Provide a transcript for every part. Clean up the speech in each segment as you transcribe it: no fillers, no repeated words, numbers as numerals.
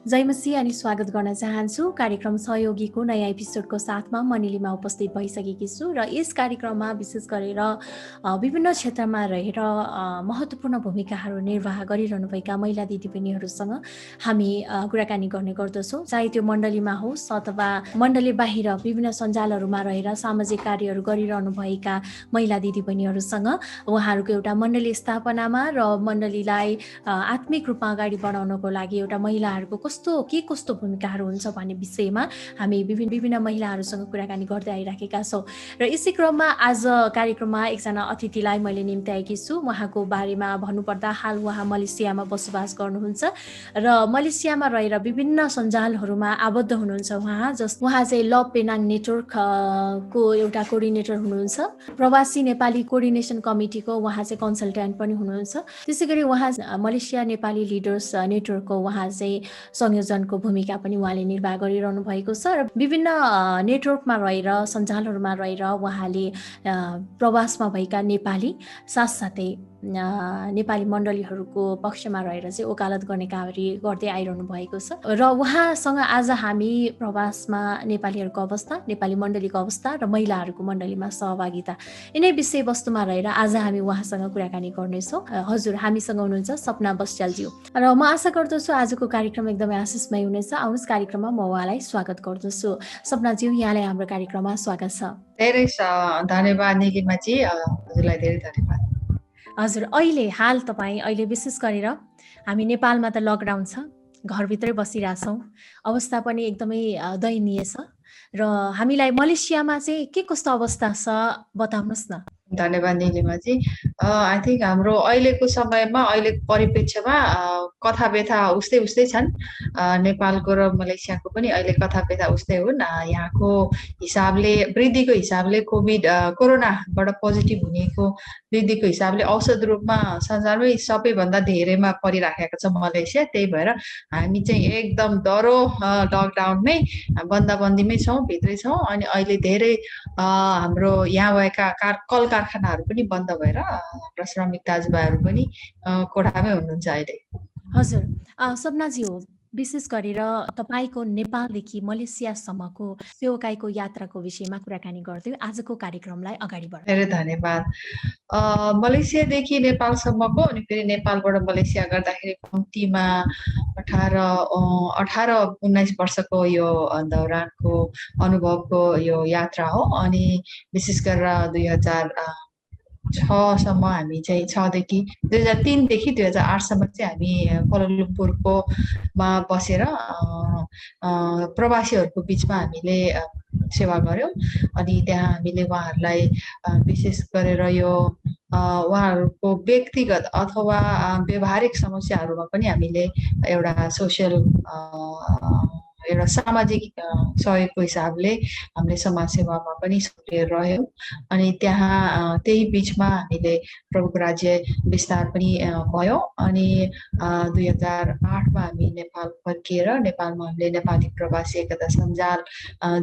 जय मसीह अनि स्वागत गर्न चाहन्छु। कार्यक्रम सहयोगीको नयाँ एपिसोडको साथमा म निलिमा उपस्थित भइसकेकी छु र यस कार्यक्रममा विशेष गरेर विभिन्न क्षेत्रमा रहेर महत्त्वपूर्ण भूमिकाहरू निर्वाह गरिरहनुभएका महिला दिदीबहिनीहरूसँग हामी कुराकानी गर्ने गर्दछौँ। चाहे त्यो मण्डलीमा होस् अथवा मण्डली बाहिर विभिन्न सञ्जालहरूमा रहेर सामाजिक कार्यहरू गरिरहनुभएका महिला दिदीबहिनीहरूसँग उहाँहरूको एउटा मण्डली स्थापनामा र मण्डलीलाई आत्मिक रूपमा अगाडि बढाउनको लागि एउटा महिलाहरूको कस्तो भूमिकाहरू हुन्छ भन्ने विषयमा हामी विभिन्न महिलाहरूसँग कुराकानी गर्दै आइराखेका छौँ। र यसै क्रममा आज कार्यक्रममा एकजना अतिथिलाई मैले निम्त्याएकी छु। उहाँको बारेमा भन्नुपर्दा हाल उहाँ मलेसियामा बसोबास गर्नुहुन्छ र मलेसियामा रहेर विभिन्न सञ्जालहरूमा आबद्ध हुनुहुन्छ। उहाँ चाहिँ लभ पेनाङ नेटवर्क को एउटा कोअर्डिनेटर हुनुहुन्छ। प्रवासी नेपाली कोअर्डिनेसन कमिटीको उहाँ चाहिँ कन्सल्टेन्ट पनि हुनुहुन्छ। त्यसै गरी उहाँ मलेसिया नेपाली लिडर्स नेटवर्कको उहाँ चाहिँ संयोजनको भूमिका पनि उहाँले निर्वाह गरिरहनु भएको छ र विभिन्न नेटवर्कमा रहेर सञ्जालहरूमा रहेर उहाँले प्रवासमा भएका नेपाली साथसाथै नेपाली मण्डलीहरूको पक्षमा रहेर चाहिँ वकालत गर्ने कार्य गर्दै आइरहनु भएको छ र उहाँसँग आज हामी प्रवासमा नेपालीहरूको अवस्था, नेपाली मण्डलीको अवस्था र महिलाहरूको मण्डलीमा सहभागिता यिनै विषयवस्तुमा रहेर आज हामी उहाँसँग कुराकानी गर्नेछौँ। हजुर, हामीसँग हुनुहुन्छ सपना बस्यालज्यू र म आशा गर्दछु आजको कार्यक्रम एकदमै आशिषमय हुनेछ। आउनुहोस् कार्यक्रममा म उहाँलाई स्वागत गर्दछु। सपनाज्यू, यहाँलाई हाम्रो कार्यक्रममा स्वागत छ। धेरै धन्यवाद निलिमाजी, हजुरलाई धेरै धन्यवाद। हजुर, अहिले विशेष गरेर हामी नेपालमा त लकडाउन छ, घरभित्रै बसिरहेछौँ, अवस्था पनि एकदमै दयनीय छ र हामीलाई मलेसियामा चाहिँ के कस्तो अवस्था छ बताउनुहोस् न। धन्यवाद निलिमाजी। आई थिङ्क हाम्रो अहिलेको समयमा, अहिलेको परिप्रेक्ष्यमा कथा व्यथा उस्तै छन्। नेपालको र मलेसियाको पनि अहिले कथा व्यथा उस्तै हुन्। यहाँको हिसाबले, वृद्धिको हिसाबले, कोरोनाबाट पोजिटिभ हुनेको वृद्धिको हिसाबले औषध रूपमा संसारमै सबैभन्दा धेरैमा परिराखेको छ मलेसिया। त्यही भएर हामी चाहिँ एकदम डह्रो लकडाउनमै बन्दीमै छौँ, भित्रै छौँ। अनि अहिले धेरै हाम्रो यहाँ भएका कल कारखानाहरू पनि बन्द भएर हाम्रा श्रमिक दाजुभाइहरू पनि कोठामै हुनुहुन्छ अहिले। हजुर, सपनाजी हो, विशेष गरेर तपाईँको नेपालदेखि मलेसियासम्मको सेवाकाईको यात्राको विषयमा कुराकानी गर्दै आजको कार्यक्रमलाई अगाडि बढाउँ। धेरै धन्यवाद। मलेसियादेखि नेपालसम्मको अनि फेरि नेपालबाट मलेसिया गर्दाखेरि कम्तीमा 18-19 वर्षको यो दौरानको अनुभवको यो यात्रा हो। अनि विशेष गरेर 2006सम्म हामी चाहिँ 2003देखि 2008सम्म चाहिँ हामी कोलालम्पुरकोमा बसेर प्रवासीहरूको बिचमा हामीले सेवा गर्यौँ। अनि त्यहाँ हामीले उहाँहरूलाई विशेष गरेर यो उहाँहरूको व्यक्तिगत अथवा व्यवहारिक समस्याहरूमा पनि हामीले एउटा सोसियल एउटा सामाजिक सहयोगको हिसाबले हामीले समाजसेवामा पनि सक्रिय रह्यौँ। अनि त्यहाँ त्यही बिचमा हामीले प्रभुको राज्य विस्तार पनि भयौँ। अनि 2008मा हामी नेपाल फर्किएर नेपालमा हामीले नेपाली प्रवासी एकता सञ्जाल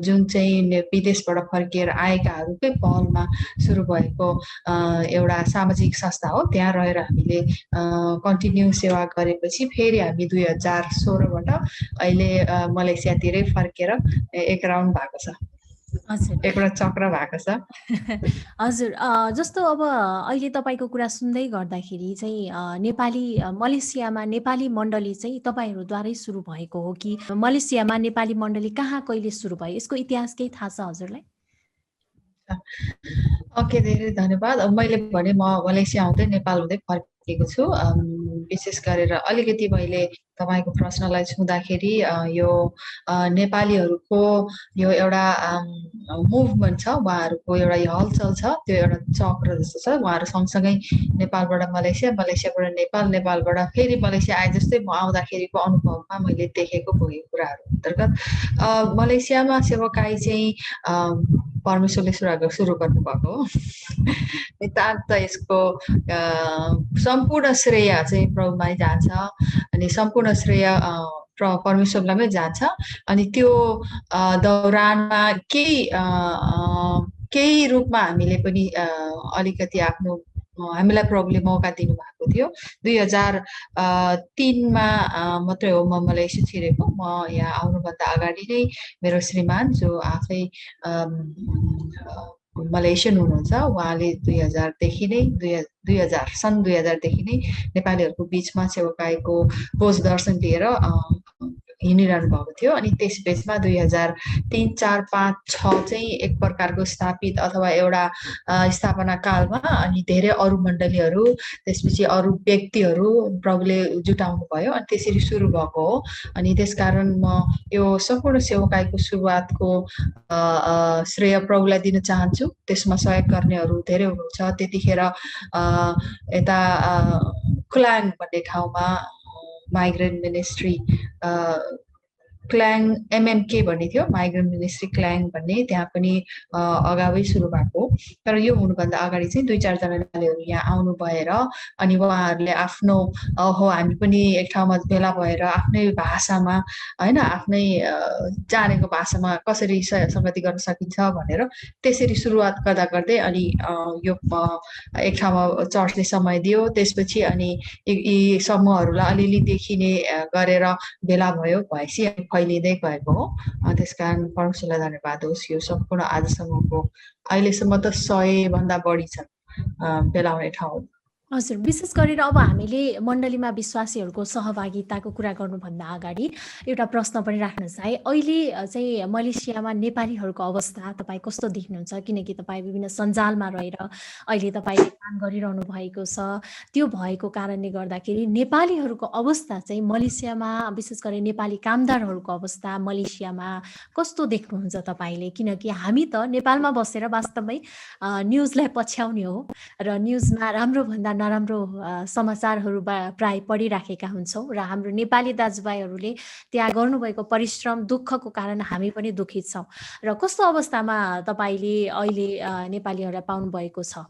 जुन चाहिँ विदेशबाट फर्किएर आएकाहरूकै पहलमा सुरु भएको एउटा सामाजिक संस्था हो। त्यहाँ रहेर हामीले कन्टिन्यू सेवा गरेपछि फेरि हामी 2016बाट अहिले मलेसियातिरै फर्केर एक राउन्ड भएको छ। हजुर, एउटा चक्र भएको छ। हजुर, जस्तो अब अहिले तपाईँको कुरा सुन्दै गर्दाखेरि चाहिँ मलेसियामा नेपाली मण्डली चाहिँ तपाईँहरूद्वारै सुरु भएको हो कि मलेसियामा नेपाली मण्डली कहाँ कहिले सुरु भयो, यसको इतिहास केही थाहा छ हजुरलाई? ओके, धेरै धन्यवाद। मैले भने म मलेसिया आउँदै नेपाल हुँदै फर्केको छु। विशेष गरेर अलिकति मैले तपाईँको प्रश्नलाई छुँदाखेरि यो नेपालीहरूको यो एउटा मुभमेन्ट छ, उहाँहरूको एउटा यो हलचल छ, त्यो एउटा चक्र जस्तो छ। उहाँहरू सँगसँगै नेपालबाट मलेसिया, मलेसियाबाट नेपाल, नेपालबाट फेरि मलेसिया आए जस्तै म आउँदाखेरिको अनुभवमा मैले देखेको भोगेको कुराहरू अन्तर्गत मलेसियामा सेवाकाई चाहिँ परमेश्वरले सुरु गर्नुभएको हो। नितान्त यसको सम्पूर्ण श्रेय चाहिँ प्रभुमै जान्छ अनि सम्पूर्ण श्रेय परमेश्वरलाई जान्छ। अनि त्यो दौरानमा केही रूपमा हामीले पनि अलिकति आफ्नो हामीलाई प्रभुले मौका दिनुभएको थियो। 2003मा मात्रै हो म मलेसिया छिरेको। म यहाँ आउनुभन्दा अगाडि नै मेरो श्रीमान जो आफै मलेसियन हुनुहुन्छ, उहाँले 2000देखि नै 2000देखि नै नेपालीहरूको बिचमा सेवाकाईको खोज दर्शन लिएर हिँडिरहनु भएको थियो। अनि त्यस बेचमा 2003, 4, 5, 6 चाहिँ एक प्रकारको स्थापित अथवा एउटा स्थापना कालमा अनि धेरै अरू मण्डलीहरू, त्यसपछि अरू व्यक्तिहरू प्रभुले जुटाउनु भयो अनि त्यसरी सुरु भएको हो। अनि त्यसकारण म यो सम्पूर्ण सेवाकाईको सुरुवातको श्रेय प्रभुलाई दिन चाहन्छु। त्यसमा सहयोग गर्नेहरू धेरै हुनुहुन्छ। त्यतिखेर यता क्लाङ भन्ने ठाउँमा माइग्रेन्ट मिनिस्ट्री क्ल्याङ एमएमके भन्ने थियो, माइग्रेन्ट मिनिस्ट्री क्ल्याङ भन्ने, त्यहाँ पनि अगावै सुरु भएको। तर यो हुनुभन्दा अगाडि चाहिँ 2-4 जना नेपालीहरू यहाँ आउनु भएर अनि उहाँहरूले आफ्नो हामी पनि एक ठाउँमा भेला भएर आफ्नै भाषामा हैन, आफ्नै जानेको भाषामा कसरी संगति गर्न सकिन्छ भनेर त्यसरी सुरुवात गर्दा गर्दै अनि यो एक ठाउँमा चर्चले समय दियो। त्यसपछि अनि यी समूहहरूलाई अलिअलि देखिने गरेर भेला भएपछि फैलिँदै गएको हो। त्यसकारण परमेश्वरलाई धन्यवाद होस्। यो सम्पूर्ण आजसम्मको अहिलेसम्म त 100 भन्दा बढी छ भेला हुने ठाउँ। हजुर, विशेष गरेर अब हामीले मण्डलीमा विश्वासीहरूको सहभागिताको कुरा गर्नुभन्दा अगाडि एउटा प्रश्न पनि राख्न चाहे। अहिले चाहिँ मलेसियामा नेपालीहरूको अवस्था तपाईँ कस्तो देख्नुहुन्छ? किनकि तपाईँ विभिन्न सञ्जालमा रहेर अहिले तपाईँले काम गरिरहनु भएको छ। त्यो भएको कारणले गर्दाखेरि नेपालीहरूको अवस्था चाहिँ मलेसियामा, विशेष गरी नेपाली कामदारहरूको अवस्था मलेसियामा कस्तो देख्नुहुन्छ तपाईँले? किनकि हामी त नेपालमा बसेर वास्तवमै न्युजलाई पछ्याउने हो र न्युजमा राम्रोभन्दा नराम्रो समाचारहरू प्राय पढिराखेका हुन्छौँ र हाम्रो नेपाली दाजुभाइहरूले त्यहाँ गर्नुभएको परिश्रम, दुःखको कारण हामी पनि दुखित छौँ। र कस्तो अवस्थामा तपाईँले अहिले नेपालीहरूलाई पाउनुभएको छ?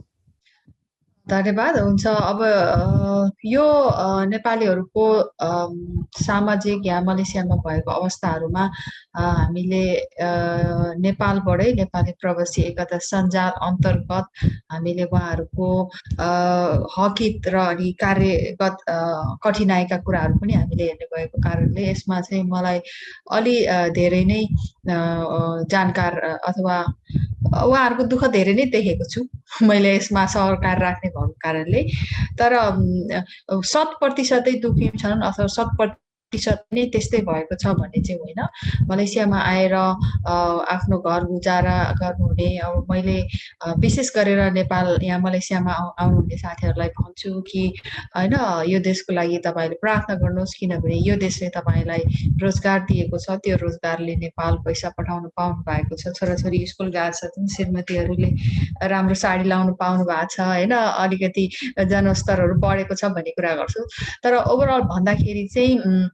धन्यवाद। हुन्छ, अब यो नेपालीहरूको सामाजिक यहाँ मलेसियामा भएको अवस्थाहरूमा हामीले नेपालबाटै नेपाली प्रवासी एकता सञ्जाल अन्तर्गत हामीले उहाँहरूको हकित र अनि कार्यगत कठिनाइका कुराहरू पनि हामीले हेर्ने भएको कारणले यसमा चाहिँ मलाई अलि धेरै नै जानकार अथवा उहाँहरूको दुःख धेरै नै देखेको छु मैले यसमा सरकार राख्ने भएको कारणले। तर 100% दुखी छन् अथवा 100% नै त्यस्तै भएको छ भन्ने चाहिँ होइन। मलेसियामा आएर आफ्नो घर गुजारा गर्नुहुने, अब मैले विशेष गरेर नेपाल यहाँ मलेसियामा आउनुहुने साथीहरूलाई भन्छु कि होइन, यो देशको लागि तपाईँले प्रार्थना गर्नुहोस्, किनभने यो देशले तपाईँलाई रोजगार दिएको छ। त्यो रोजगारले नेपाल पैसा पठाउनु पाउनु भएको छ, छोराछोरी स्कुल गएको छ, श्रीमतीहरूले राम्रो साडी लाउनु पाउनु भएको छ, होइन, अलिकति जनस्तरहरू बढेको छ भन्ने कुरा गर्छु। तर ओभरअल भन्दाखेरि चाहिँ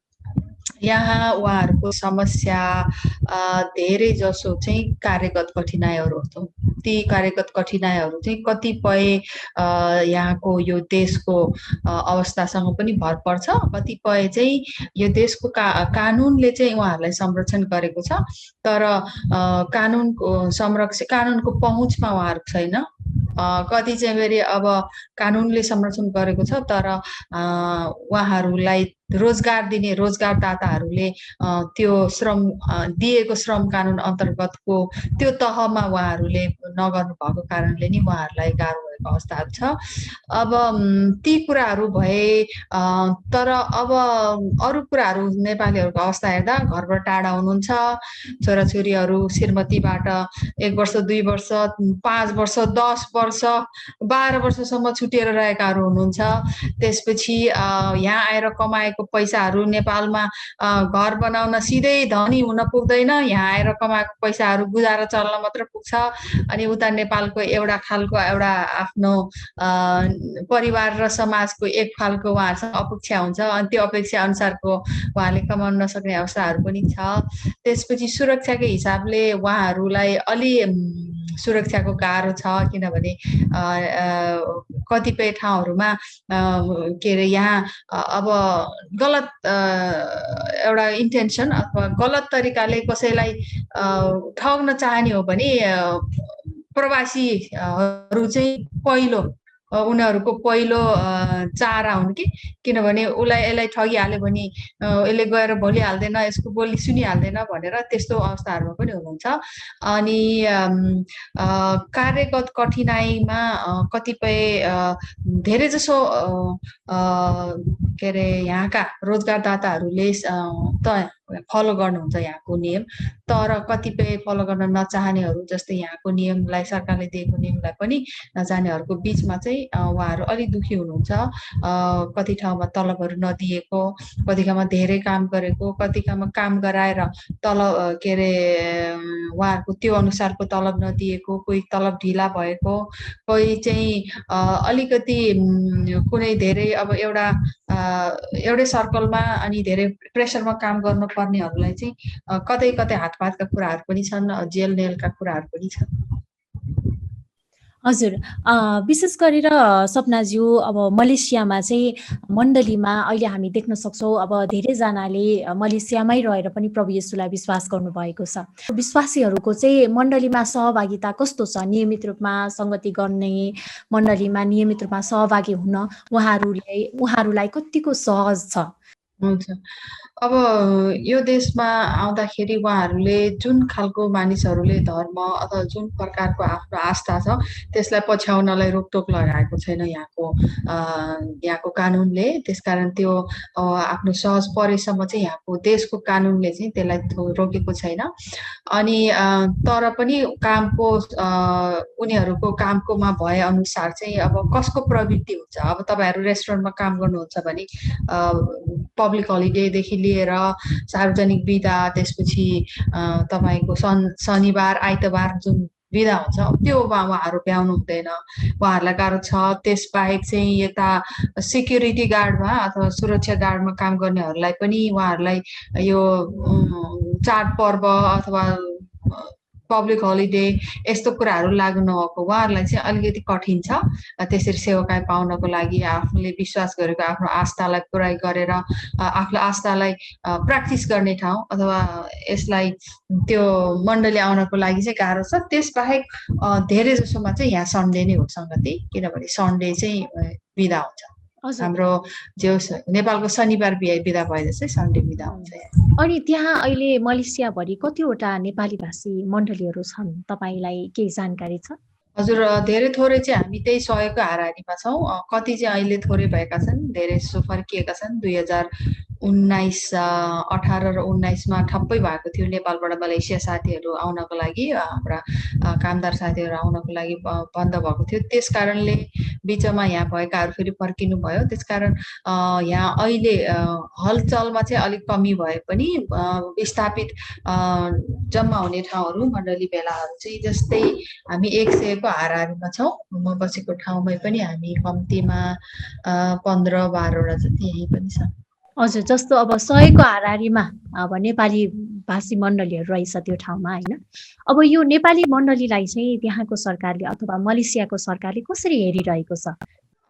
यहाँ उहाँहरूको समस्या धेरै जसो चाहिँ कार्यगत कठिनाइहरू हो। ती कार्यगत कठिनाइहरू चाहिँ कतिपय यहाँको यो देशको अवस्थासँग पनि भर पर्छ, कतिपय चाहिँ यो देशको कानुनले चाहिँ उहाँहरूलाई संरक्षण गरेको छ, तर कानुनको पहुँचमा उहाँहरू छैन। कति चाहिँ फेरि अब कानुनले संरक्षण गरेको छ तर उहाँहरूलाई रोजगार दिने रोजगारदाताहरूले त्यो श्रम दिएको श्रम कानुन अन्तर्गतको त्यो तहमा उहाँहरूले नगर्नु भएको कारणले नि उहाँहरूलाई गाह्रो भएको अवस्थाहरू छ। अब ती कुराहरू भए, तर अब अरू कुराहरू नेपालीहरूको अवस्था हेर्दा घरबाट टाढा हुनुहुन्छ, छोराछोरीहरू श्रीमतीबाट 1 वर्ष 2 वर्ष 5 वर्ष 10 वर्ष 12 वर्षसम्म छुटिएर रहेकाहरू हुनुहुन्छ। त्यसपछि यहाँ आएर कमाएको पैसाहरू नेपालमा घर बनाउन सिधै धनी हुन पुग्दैन, यहाँ आएर कमाएको पैसाहरू गुजारा चल्न मात्र पुग्छ। अनि उता नेपालको एउटा खालको एउटा आफ्नो परिवार र समाजको एक खालको उहाँहरूसँग अपेक्षा हुन्छ, अनि त्यो अपेक्षा अनुसारको उहाँले कमाउन नसक्ने अवस्थाहरू पनि छ। त्यसपछि सुरक्षाको हिसाबले उहाँहरूलाई अलि सुरक्षाको गाह्रो छ, किनभने कतिपय ठाउँहरूमा के अरे यहाँ अब गलत एउटा इन्टेन्सन अथवा गलत तरिकाले कसैलाई ठग्न चाहने हो भने प्रवासीहरू चाहिँ पहिलो उनीहरूको पहिलो चारा हुन् कि, किनभने उसलाई यसलाई ठगिहाल्यो भने यसले गएर भोलिहाल्दैन, यसको बोली सुनिहाल्दैन भनेर त्यस्तो अवस्थाहरूमा पनि हुनुहुन्छ। अनि कार्यगत कठिनाइमा कतिपय धेरै जसो के अरे यहाँका रोजगारदाताहरूले त फलो गर्नुहुन्छ यहाँको नियम, तर कतिपय फलो गर्न नचाहनेहरू, जस्तै यहाँको नियमलाई, सरकारले दिएको नियमलाई पनि नचाहनेहरूको बिचमा चाहिँ उहाँहरू अलिक दुखी हुनुहुन्छ। कति ठाउँमा तलबहरू नदिएको, कति ठाउँमा धेरै काम गरेको, कति ठाउँमा काम गराएर तलब के अरे उहाँहरूको त्यो अनुसारको तलब नदिएको, कोही तलब ढिला भएको, कोही चाहिँ अलिकति कुनै धेरै अब एउटै सर्कलमा अनि धेरै प्रेसरमा काम गर्नुपर्नेहरूलाई चाहिँ कतै कतै हातपातका कुराहरू पनि छन्, जेल नेलका कुराहरू पनि छन्। हजुर, विशेष गरेर सपनाज्यू अब मलेसियामा चाहिँ मण्डलीमा अहिले हामी देख्न सक्छौँ अब धेरैजनाले मलेसियामै रहेर पनि प्रभु येशूलाई विश्वास गर्नुभएको छ। विश्वासीहरूको चाहिँ मण्डलीमा सहभागिता कस्तो छ? नियमित रूपमा सङ्गति गर्ने, मण्डलीमा नियमित रूपमा सहभागी हुन उहाँहरूलाई कतिको सहज छ? हुन्छ। अब यो देशमा आउँदाखेरि उहाँहरूले जुन खालको मानिसहरूले धर्म अथवा जुन प्रकारको आफ्नो आस्था छ त्यसलाई पछ्याउनलाई रोकटोक लगाएको छैन यहाँको कानुनले। त्यसकारण त्यो आफ्नो सहज परेसम्म चाहिँ यहाँको देशको कानुनले चाहिँ त्यसलाई रोकेको छैन। अनि तर पनि कामको उनीहरूको कामकोमा भए अनुसार चाहिँ अब कसको प्रवृत्ति हुन्छ। अब तपाईँहरू रेस्टुरेन्टमा काम गर्नुहुन्छ भने पब्लिक हलिडेदेखि लिएर सार्वजनिक बिदा, त्यसपछि तपाईँको शनिबार आइतबार जुन बिदा हुन्छ त्यो उहाँहरू भ्याउनु हुँदैन, उहाँहरूलाई गाह्रो छ। त्यसबाहेक चाहिँ यता सिक्युरिटी गार्डमा अथवा सुरक्षा गार्डमा काम गर्नेहरूलाई पनि उहाँहरूलाई यो चाडपर्व अथवा पब्लिक हलिडे यस्तो कुराहरू लागु नभएको उहाँहरूलाई चाहिँ अलिकति कठिन छ। त्यसरी सेवाकाय पाउनको लागि आफूले विश्वास गरेको आफ्नो आस्थालाई पुरा गरेर आफ्नो आस्थालाई प्र्याक्टिस गर्ने ठाउँ अथवा यसलाई त्यो मण्डली आउनको लागि चाहिँ गाह्रो छ। त्यसबाहेक धेरै जसोमा चाहिँ यहाँ सन्डे नै हो सङ्गति, किनभने सन्डे चाहिँ बिदा हुन्छ। हाम्रो जो नेपालको शनिबार बिदा भए जस्तै सन्डे बिदा हुन्छ। अनि त्यहाँ अहिले मलेसियाभरि कतिवटा नेपाली भाषी मण्डलीहरू छन्, तपाईँलाई केही जानकारी छ? हजुर, धेरै थोरै चाहिँ हामी त्यही 100को हाराहारीमा छौँ। कति चाहिँ अहिले थोरै भएका छन्, धेरै जसो फर्किएका छन्। 2018 र 19मा ठप्पै भएको थियो नेपालबाट मलेसिया साथीहरू आउनको लागि, हाम्रा कामदार साथीहरू आउनको लागि बन्द भएको थियो। त्यस कारणले बिचमा यहाँ भएकाहरू फेरि फर्किनु भयो। त्यसकारण यहाँ अहिले हलचलमा चाहिँ अलिक कमी भए पनि विस्थापित जम्मा हुने ठाउँहरू मण्डली भेलाहरू चाहिँ जस्तै हामी 100को हाराहारीमा छौँ। म बसेको ठाउँमै पनि हामी कम्तीमा 15-12वटा जति यही पनि छ। हजुर, जस्तो अब 100को हाराहारीमा अब नेपाली भाषी मण्डलीहरू रहेछ त्यो ठाउँमा, होइन? अब यो नेपाली मण्डलीलाई चाहिँ त्यहाँको सरकारले अथवा मलेसियाको सरकारले कसरी हेरिरहेको छ?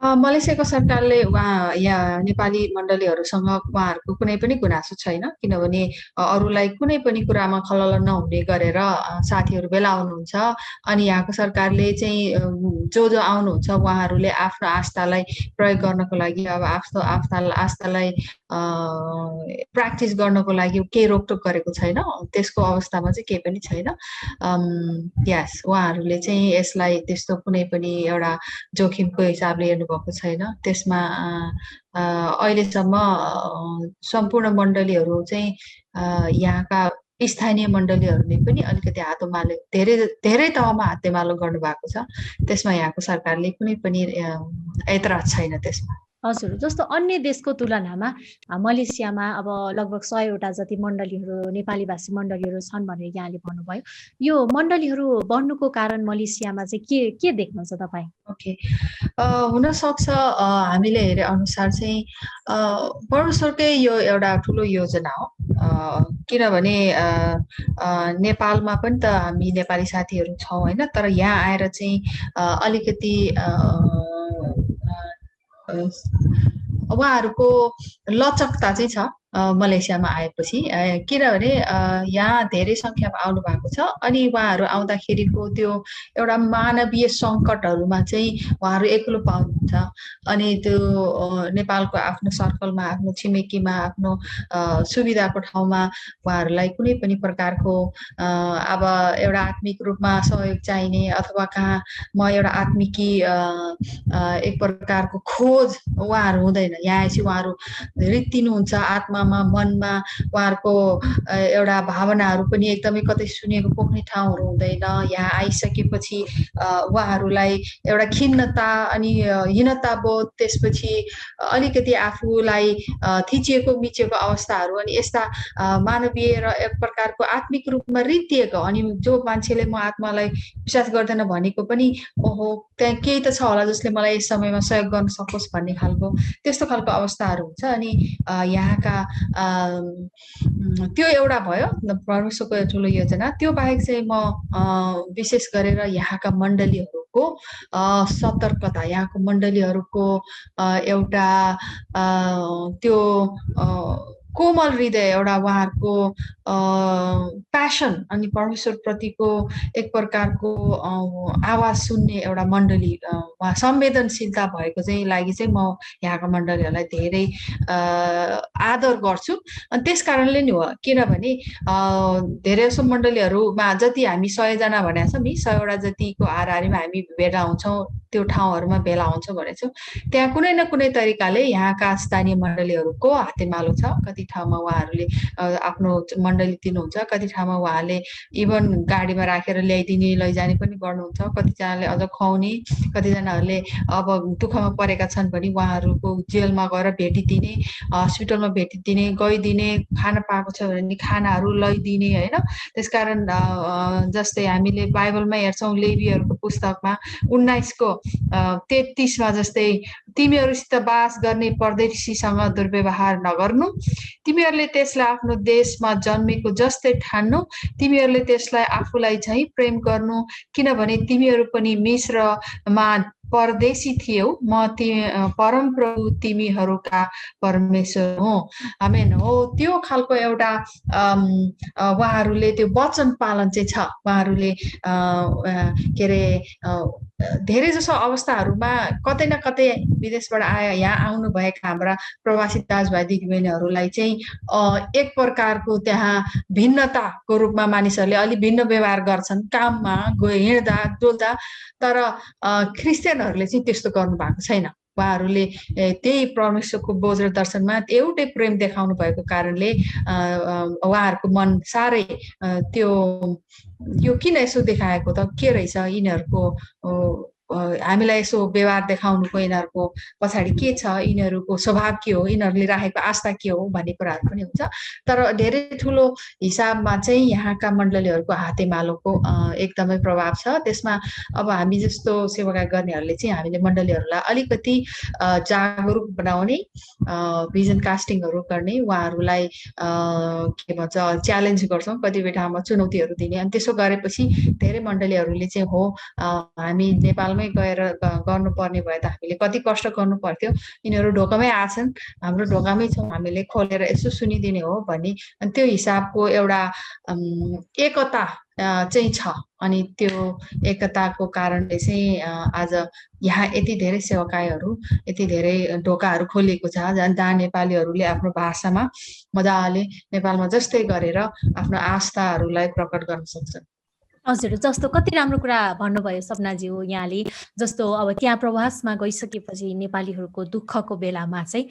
मलेसियाको सरकारले यहाँ नेपाली मण्डलीहरूसँग उहाँहरूको कुनै पनि गुनासो छैन, किनभने अरूलाई कुनै पनि कुरामा खलल नहुने गरेर साथीहरू भेला हुनुहुन्छ। अनि यहाँको सरकारले चाहिँ जो आउनुहुन्छ उहाँहरूले आफ्नो आस्थालाई प्रयोग गर्नको लागि, अब आस्थालाई प्र्याक्टिस गर्नको लागि केही रोकटोक गरेको छैन। त्यसको अवस्थामा चाहिँ केही पनि छैन। यस, उहाँहरूले चाहिँ यसलाई त्यस्तो कुनै पनि एउटा जोखिमको हिसाबले हेर्नुभएको छैन। त्यसमा अहिलेसम्म सम्पूर्ण मण्डलीहरू चाहिँ यहाँका स्थानीय मण्डलीहरूले पनि अलिकति हातेमालो धेरै तहमा हातेमालो गर्नुभएको छ। त्यसमा यहाँको सरकारले कुनै पनि ऐतराज छैन त्यसमा। हजुर, जस्तो अन्य देशको तुलनामा मलेसियामा अब लगभग 100वटा जति मण्डलीहरू, नेपाली भाषी मण्डलीहरू छन् भनेर यहाँले भन्नुभयो। यो मण्डलीहरू बढ्नुको कारण मलेसियामा चाहिँ के देख्नुहुन्छ तपाईँ? ओके, हुनसक्छ हामीले हेरे अनुसार चाहिँ परमेश्वरकै यो एउटा ठुलो योजना हो। किनभने नेपालमा पनि त हामी नेपाली साथीहरू छौँ, होइन? तर यहाँ आएर चाहिँ अलिकति उहाँहरूको लचकता चाहिँ छ। मलेसियामा आएपछि, किनभने यहाँ धेरै सङ्ख्यामा आउनु भएको छ। अनि उहाँहरू आउँदाखेरिको त्यो एउटा मानवीय सङ्कटहरूमा चाहिँ उहाँहरू एक्लो पाउनुहुन्छ। अनि त्यो नेपालको आफ्नो सर्कलमा, आफ्नो छिमेकीमा, आफ्नो सुविधाको ठाउँमा उहाँहरूलाई कुनै पनि प्रकारको अब एउटा आत्मिक रूपमा सहयोग चाहिने, अथवा कहाँ म एउटा आत्मिकी एक प्रकारको खोज उहाँहरू हुँदैन। यहाँ आएपछि उहाँहरू रित्तिनुहुन्छ आत्मामा, मनमा। उहाँहरूको एउटा भावनाहरू पनि एकदमै कतै सुनेको पोख्ने ठाउँहरू हुँदैन। यहाँ आइसकेपछि उहाँहरूलाई एउटा खिन्नता अनि हीनता बोध, त्यसपछि अलिकति आफूलाई थिचिएको मिचेको अवस्थाहरू, अनि यस्ता मानवीय र एक प्रकारको आत्मिक रूपमा रित्तिएको, अनि जो मान्छेले म आत्मालाई विश्वास गर्दैन भनेको पनि ओहो त्यहाँ केही त छ होला जसले मलाई यस समयमा सहयोग गर्न सकोस् भन्ने खालको, त्यस्तो खालको अवस्थाहरू हुन्छ। अनि यहाँका त्यो एउटा भयो परमेश्वरको ठुलो योजना। त्यो बाहेक चाहिँ म विशेष गरेर यहाँका मण्डलीहरूको सतर्कता, यहाँको मण्डलीहरूको एउटा त्यो कोमल हृदय, एउटा उहाँहरूको प्यासन अनि परमेश्वरप्रतिको एक प्रकारको आवाज सुन्ने एउटा मण्डली, संवेदनशीलता भएको चाहिँ लागि चाहिँ म यहाँका मण्डलीहरूलाई धेरै आदर गर्छु। अनि त्यस कारणले नि हो, किनभने धेरै जसो मण्डलीहरूमा जति हामी 100 जना भनेको छौँ नि, 100 वटा जतिको हाराहारीमा हामी भेला हुन्छौँ, त्यो ठाउँहरूमा भेला हुन्छौँ भनेको छौँ, त्यहाँ कुनै न कुनै तरिकाले यहाँका स्थानीय मण्डलीहरूको हातेमालो छ। कति ठाउँमा उहाँहरूले आफ्नो मण्डली दिनुहुन्छ, कति ठाउँमा उहाँले इभन गाडीमा राखेर ल्याइदिने लैजाने पनि गर्नुहुन्छ। कतिजनाले अझ खुवाउने, कतिजनाहरूले अब दुःखमा परेका छन् भने उहाँहरूको जेलमा गएर भेटिदिने, हस्पिटलमा भेटिदिने, गइदिने, खाना पाएको छ भने खानाहरू लैदिने होइन। त्यसकारण जस्तै हामीले बाइबलमा हेर्छौँ, लेवीहरूको पुस्तकमा 19:33 जस्तै, तिमीहरूसित बास गर्ने परदेशीसँग दुर्व्यवहार नगर्नु, तिमीहरूले त्यसलाई आफ्नो देशमा जन्मेको जस्तै ठान्नु, तिमीहरूले त्यसलाई आफूलाई झैँ प्रेम गर्नु, किनभने तिमीहरू पनि मिस्रमा परदेशी थियौ, म परमप्रभु तिमीहरूका परमेश्वर हो। आमेन हो। त्यो खालको एउटा उहाँहरूले त्यो वचन पालन चाहिँ छ। उहाँहरूले के अरे धेरै जसो अवस्थाहरूमा कतै न कतै विदेशबाट आए यहाँ आउनुभएका हाम्रा प्रवासी दाजुभाइ दिदीबहिनीहरूलाई चाहिँ एक प्रकारको त्यहाँ भिन्नताको रूपमा मानिसहरूले अलि भिन्न व्यवहार गर्छन् काममा हिँड्दा डुल्दा। तर क्रिस्चियनहरूले चाहिँ त्यस्तो गर्नु भएको छैन। उहाँहरूले त्यही परमेश्वरको बोझ र दर्शनमा एउटै प्रेम देखाउनु भएको कारणले उहाँहरूको मन साह्रै त्यो यो किन यसो देखाएको त, के रहेछ यिनीहरूको, हामीलाई यसो व्यवहार देखाउनुको यिनीहरूको पछाडि के छ, यिनीहरूको स्वभाव के हो, यिनीहरूले राखेको आस्था के हो भन्ने कुराहरू पनि हुन्छ। तर धेरै ठुलो हिसाबमा चाहिँ यहाँका मण्डलीहरूको हातेमालोको एकदमै प्रभाव छ। त्यसमा अब हामी जस्तो सेवाकार्य गर्नेहरूले चाहिँ हामीले मण्डलीहरूलाई अलिकति जागरुक बनाउने, भिजन कास्टिङहरू गर्ने, उहाँहरूलाई के भन्छ च्यालेन्ज गर्छौँ, कतिपय ठाउँमा चुनौतीहरू दिने। अनि त्यसो गरेपछि धेरै मण्डलीहरूले चाहिँ हो हामी नेपालमै गएर गर्नुपर्ने भए त हामीले कति कष्ट गर्नु पर्थ्यो, यिनीहरू ढोकामै आछन्, हाम्रो ढोकामै छौँ, हामीले खोलेर यसो सुनिदिने हो भन्ने। अनि त्यो हिसाबको एउटा एकता चाहिँ छ। अनि त्यो एकताको कारणले चाहिँ आज यहाँ यति धेरै सेवाकायहरू, यति धेरै ढोकाहरू खोलिएको छ जहाँ नेपालीहरूले आफ्नो भाषामा मजाले नेपालमा जस्तै गरेर आफ्नो आस्थाहरूलाई प्रकट गर्न सक्छन्। हजुर, जस्तो कति राम्रो कुरा भन्नुभयो सपनाज्यू यहाँले। जस्तो अब त्यहाँ प्रवासमा गइसकेपछि नेपालीहरूको दुःखको बेलामा चाहिँ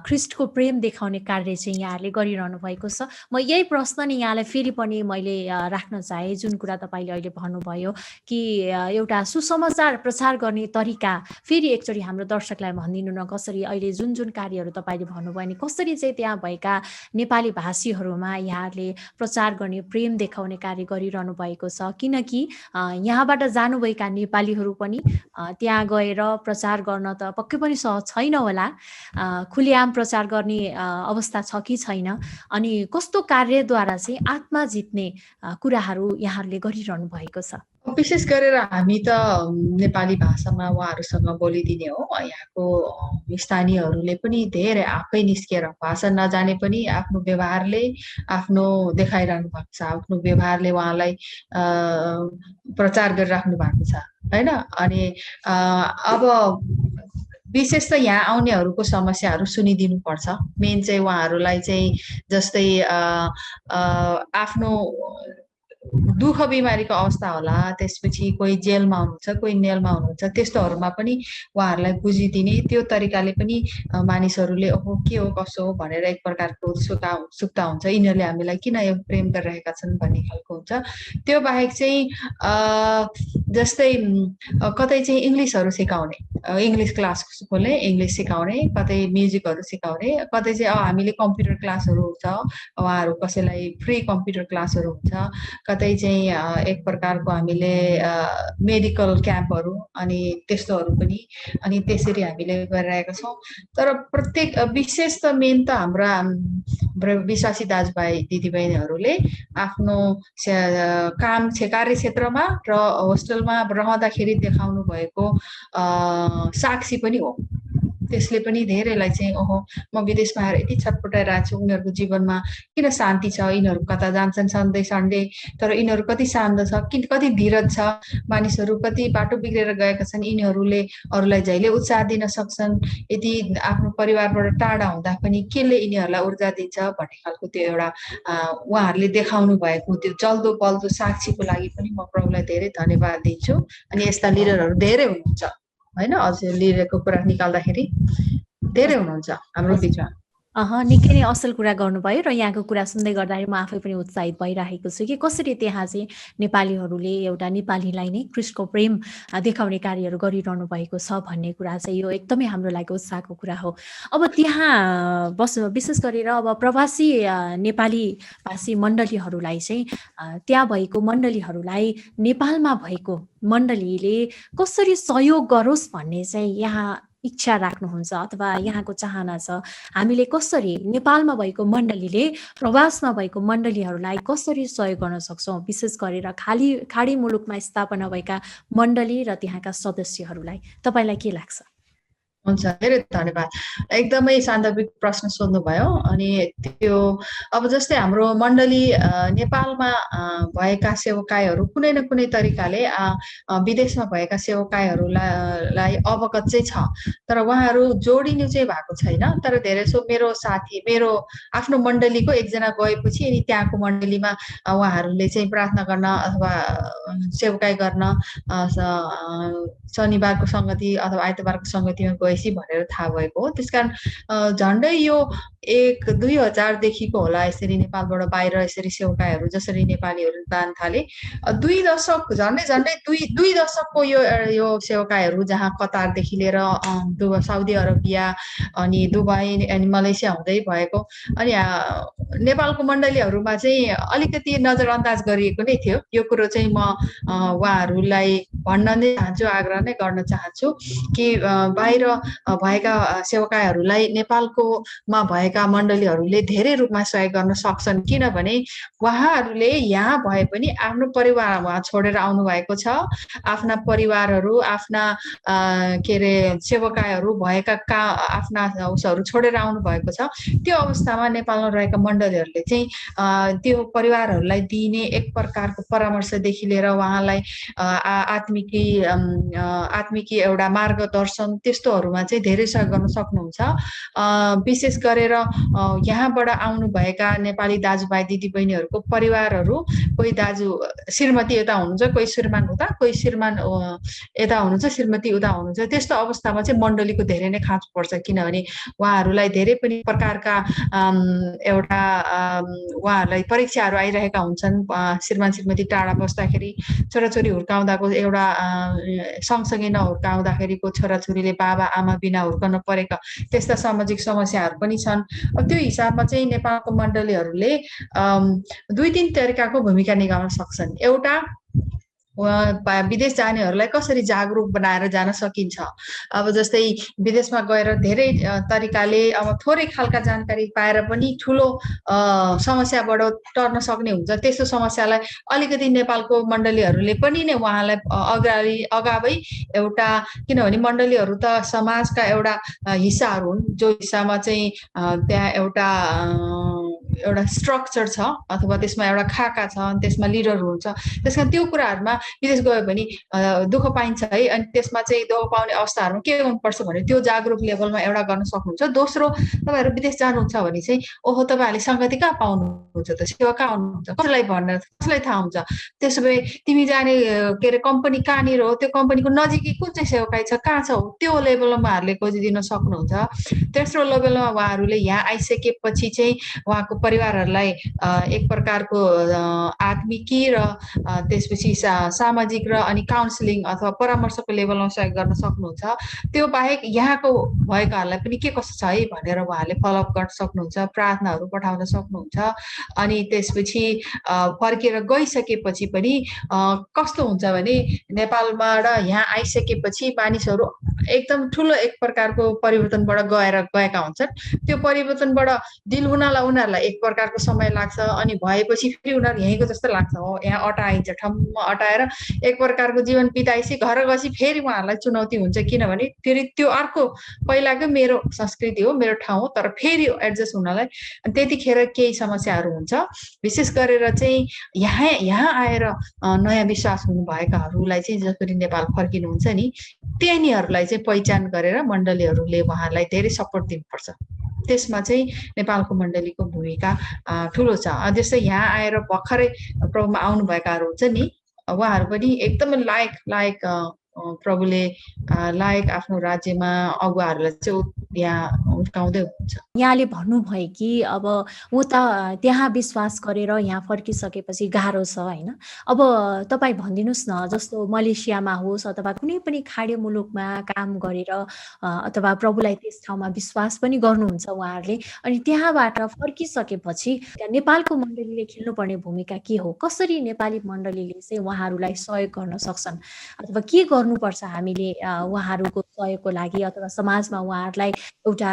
ख्रिस्टको प्रेम देखाउने कार्य चाहिँ यहाँहरूले गरिरहनु भएको छ। म यही प्रश्न नि यहाँलाई फेरि पनि मैले राख्न चाहे, जुन कुरा तपाईँले अहिले भन्नुभयो कि एउटा सुसमाचार प्रचार गर्ने तरिका फेरि एकचोटि हाम्रो दर्शकलाई भनिदिनु न, कसरी अहिले जुन जुन कार्यहरू तपाईँले भन्नुभयो नि, कसरी चाहिँ त्यहाँ भएका नेपाली भाषीहरूमा यहाँहरूले प्रचार गर्ने, प्रेम देखाउने कार्य गरिरहनु भएको छ। किनकि यहाँबाट जानुभएका नेपालीहरू पनि त्यहाँ गएर प्रचार गर्न त पक्कै पनि सहज छैन होला, खुलेआम प्रचार गर्ने अवस्था छ कि छैन, अनि कस्तो कार्यद्वारा चाहिँ आत्मा जित्ने कुराहरू यहाँहरूले गरिरहनु भएको छ? विशेष गरेर हामी त नेपाली भाषामा उहाँहरूसँग बोलिदिने हो। यहाँको स्थानीयहरूले पनि धेरै आफै निस्केर भाषा नजाने पनि आफ्नो व्यवहारले आफ्नो देखाइरहनु भएको छ, आफ्नो व्यवहारले उहाँलाई प्रचार गरिराख्नु भएको छ होइन। अनि अब विशेष त यहाँ आउनेहरूको समस्याहरू सुनिदिनु पर्छ। मेन चाहिँ उहाँहरूलाई चाहिँ जस्तै आफ्नो दुःख बिमारीको अवस्था होला, त्यसपछि कोही जेलमा हुनुहुन्छ, कोही नेलमा हुनुहुन्छ, त्यस्तोहरूमा पनि उहाँहरूलाई बुझिदिने त्यो तरिकाले पनि मानिसहरूले ओहो के हो कसो हो भनेर एक प्रकारको उत्सुकता हुन्छ, यिनीहरूले हामीलाई किन यो प्रेम गरिरहेका छन् भन्ने खालको हुन्छ। त्यो बाहेक चाहिँ जस्तै कतै चाहिँ इङ्ग्लिसहरू सिकाउने, इङ्ग्लिस क्लास खोल्ने, इङ्ग्लिस सिकाउने, कतै म्युजिकहरू सिकाउने, कतै चाहिँ हामीले कम्प्युटर क्लासहरू हुन्छ, उहाँहरू कसैलाई फ्री कम्प्युटर क्लासहरू हुन्छ, कतै चाहिँ एक प्रकारको हामीले मेडिकल क्याम्पहरू अनि त्यस्तोहरू पनि अनि त्यसरी हामीले गरिरहेका छौँ। तर प्रत्येक विशेष त मेन त हाम्रा विश्वासी दाजुभाइ दिदीबहिनीहरूले आफ्नो काम कार्यक्षेत्रमा र होस्टेलमा रहँदाखेरि देखाउनु भएको साक्षी पनि हो। त्यसले पनि धेरैलाई चाहिँ ओहो म विदेशमा आएर यति छटपटाइरहेको छु, उनीहरूको जीवनमा किन शान्ति छ, यिनीहरू कता जान्छन् सन्डे सन्डे तर यिनीहरू कति शान्त छ, कति धीरज छ, मानिसहरू कति बाटो बिग्रेर गएका छन्, यिनीहरूले अरूलाई जहिले उत्साह दिन सक्छन्, यदि आफ्नो परिवारबाट टाढा हुँदा पनि केले यिनीहरूलाई ऊर्जा दिन्छ भन्ने खालको त्यो एउटा उहाँहरूले देखाउनु भएको त्यो जल्दो बल्दो साक्षीको लागि पनि म प्रभुलाई धेरै धन्यवाद दिन्छु। अनि यस्ता लिडरहरू धेरै हुनुहुन्छ होइन, अझ लिडरको कुरा निकाल्दाखेरि धेरै हुनुहुन्छ हाम्रो बिचमा। निकै नै असल कुरा गर्नुभयो र यहाँको कुरा सुन्दै गर्दाखेरि म आफै पनि उत्साहित भइरहेको छु कि कसरी त्यहाँ चाहिँ नेपालीहरूले एउटा नेपालीलाई नै ख्रीष्टको प्रेम देखाउने कार्यहरू गरिरहनु भएको छ भन्ने कुरा चाहिँ यो एकदमै हाम्रो लागि उत्साहको कुरा हो। अब त्यहाँ विशेष गरेर अब प्रवासी नेपाली भाषी मण्डलीहरूलाई चाहिँ त्यहाँ भएको मण्डलीहरूलाई नेपालमा भएको मण्डलीले कसरी सहयोग गरोस् भन्ने चाहिँ यहाँ इच्छा राख्नुहुन्छ अथवा यहाँको चाहना छ, हामीले कसरी नेपालमा भएको मण्डलीले प्रवासमा भएको मण्डलीहरूलाई कसरी सहयोग गर्न सक्छौँ, विशेष गरेर खाडी मुलुकमा स्थापना भएका मण्डली र त्यहाँका सदस्यहरूलाई, तपाईँलाई के लाग्छ? हुन्छ, धेरै धन्यवाद। एकदमै सान्दर्भिक प्रश्न सोध्नुभयो। अनि त्यो अब जस्तै हाम्रो मण्डली नेपालमा भएका सेवकाईहरू कुनै न कुनै तरिकाले विदेशमा भएका सेवकाईहरूलाई अवगत चाहिँ छ, तर उहाँहरू जोडिनु चाहिँ भएको छैन। तर धेरैसो मेरो साथी मेरो आफ्नो मण्डलीको एकजना गएपछि अनि त्यहाँको मण्डलीमा उहाँहरूले चाहिँ प्रार्थना गर्न अथवा सेवकाई गर्न शनिबारको सङ्गति अथवा आइतबारको सङ्गतिमा गएपछि भनेर थाहा भएको हो। त्यसकारण झन्डै यो 2000देखिको होला यसरी नेपालबाट बाहिर यसरी सेवकाईहरू जसरी नेपालीहरू जान थाले, 2 दशक झन्डै दुई दशकको यो सेवकाईहरू जहाँ कतारदेखि लिएर साउदी अरबिया अनि दुबई अनि मलेसिया हुँदै भएको, अनि नेपालको मण्डलीहरूमा चाहिँ अलिकति नजरअन्दाज गरिएको नै थियो। यो कुरो चाहिँ म उहाँहरूलाई भन्न नै चाहन्छु, आग्रह नै गर्न चाहन्छु कि बाहिर भएका सेवकाईहरूलाई नेपालकोमा भएका मण्डलीहरूले धेरै रूपमा सहयोग गर्न सक्छन्, किनभने उहाँहरूले यहाँ भए पनि आफ्नो परिवार उहाँ छोडेर आउनु भएको छ, आफ्ना परिवारहरू आफ्ना के अरे सेवकाईहरू भएका आफ्ना उसहरू छोडेर आउनु भएको छ। त्यो अवस्थामा नेपालमा रहेका मण्डलीहरूले चाहिँ त्यो परिवारहरूलाई दिने एक प्रकारको परामर्शदेखि लिएर उहाँलाई आत्मिकी एउटा मार्गदर्शन त्यस्तोहरूमा चाहिँ धेरै सहयोग गर्न सक्नुहुन्छ। विशेष गरेर यहाँबाट आउनुभएका नेपाली दाजुभाइ दिदीबहिनीहरूको परिवारहरू, कोही दाजु श्रीमती यता हुनुहुन्छ, कोही श्रीमान उता, कोही श्रीमान यता हुनुहुन्छ, श्रीमती उता हुनुहुन्छ, त्यस्तो अवस्थामा चाहिँ मण्डलीको धेरै नै खाँचो पर्छ, किनभने उहाँहरूलाई धेरै पनि प्रकारका एउटा उहाँहरूलाई परीक्षाहरू आइरहेका हुन्छन्। श्रीमान श्रीमती टाढा बस्दाखेरि, छोराछोरी हुर्काउँदाको एउटा सँगसँगै नहुर्काउँदाखेरिको छोराछोरीले बाबा आमा बिना हुर्कन परेका त्यस्ता सामाजिक समस्याहरू पनि छन्। त्यो हिसाबमा चाहिँ नेपालको मण्डलीहरूले 2-3 तरिकाको भूमिका निभाउन सक्छन्। एउटा विदेश जानेहरूलाई कसरी जागरुक बनाएर जान सकिन्छ। अब जस्तै विदेशमा गएर धेरै तरिकाले अब थोरै खालका जानकारी पाएर पनि ठुलो समस्याबाट टर्न सक्ने हुन्छ। त्यस्तो समस्यालाई अलिकति नेपालको मण्डलीहरूले पनि नै उहाँलाई अगावै एउटा, किनभने मण्डलीहरू त समाजका एउटा हिस्साहरू हुन्, जो हिस्सामा चाहिँ त्यहाँ एउटा स्ट्रक्चर छ अथवा त्यसमा एउटा खाका छ, त्यसमा लिडरहरू हुन्छ। त्यस कारण त्यो कुराहरूमा विदेश गयो भने दुःख पाइन्छ है। अनि त्यसमा चाहिँ दुःख पाउने अवस्थाहरूमा के गर्नुपर्छ भने त्यो जागरुक लेभलमा एउटा गर्न सक्नुहुन्छ। दोस्रो, तपाईँहरू विदेश जानुहुन्छ भने चाहिँ ओहो तपाईँहरूले सङ्गति कहाँ पाउनुहुन्छ त, सेवा कहाँ आउनुहुन्छ, कसलाई भनेर कसलाई थाहा हुन्छ। त्यसो भए तिमी जाने के अरे कम्पनी कहाँनिर हो, त्यो कम्पनीको नजिकै कुन चाहिँ सेवाकाई छ, कहाँ छ, त्यो लेभलमा उहाँहरूले खोजिदिन सक्नुहुन्छ। तेस्रो लेभलमा उहाँहरूले यहाँ आइसकेपछि चाहिँ उहाँको परिवारहरूलाई एक प्रकारको आत्मिकी र त्यसपछि सामाजिक र अनि काउन्सिलिङ अथवा परामर्शको लेभलमा सहयोग गर्न सक्नुहुन्छ। त्यो बाहेक यहाँको भएकाहरूलाई पनि के कस्तो छ है भनेर उहाँहरूले फलोअप गर्न सक्नुहुन्छ, प्रार्थनाहरू पठाउन सक्नुहुन्छ। अनि त्यसपछि फर्केर गइसकेपछि पनि कस्तो हुन्छ भने नेपालबाट यहाँ आइसकेपछि मानिसहरू एकदम ठुलो एक प्रकारको परिवर्तनबाट गएका हुन्छन्। त्यो परिवर्तनबाट डिल हुनलाई उनीहरूलाई एक प्रकारको समय लाग्छ। अनि भएपछि फेरि उनीहरू यहीँको जस्तो लाग्छ, हो यहाँ अटाइन्छ, ठम्म अटाएर एक प्रकारको जीवन बिताएपछि घर गएपछि फेरि उहाँहरूलाई चुनौती हुन्छ। किनभने फेरि त्यो अर्को पहिलाको मेरो संस्कृति हो, मेरो ठाउँ हो, तर फेरि एडजस्ट हुनलाई त्यतिखेर केही समस्याहरू हुन्छ। विशेष गरेर चाहिँ यहाँ आएर नयाँ विश्वास हुनुभएकाहरूलाई चाहिँ जसरी नेपाल फर्किनुहुन्छ नि, त्यहीनीहरूलाई चाहिँ पहिचान गरेर मण्डलीहरूले उहाँहरूलाई धेरै सपोर्ट दिनुपर्छ। त्यसमा चाहिँ नेपालको मण्डलीको भूमिका ठुलो छ। जस्तै यहाँ आएर भर्खरै प्रभुमा आउनुभएकाहरू हुन्छ नि, उहाँहरू पनि एकदमै लायक प्रभुले लायक आफ्नो राज्यमा अगुवाहरूलाई चाहिँ यहाँ उठाउँदै हुनुहुन्छ। यहाँले भन्नुभयो कि अब उता त्यहाँ विश्वास गरेर यहाँ फर्किसकेपछि गाह्रो छ होइन। अब तपाईँ भनिदिनुहोस् न, जस्तो मलेसियामा होस् अथवा कुनै पनि खाडी मुलुकमा काम गरेर अथवा प्रभुलाई त्यस ठाउँमा विश्वास पनि गर्नुहुन्छ उहाँहरूले, अनि त्यहाँबाट फर्किसकेपछि त्यहाँ नेपालको मण्डलीले खेल्नुपर्ने भूमिका के हो, कसरी नेपाली मण्डलीले चाहिँ उहाँहरूलाई सहयोग गर्न सक्छन्, अथवा के गर्नुपर्छ हामीले उहाँहरूको सहयोगको लागि, अथवा समाजमा उहाँहरूलाई एउटा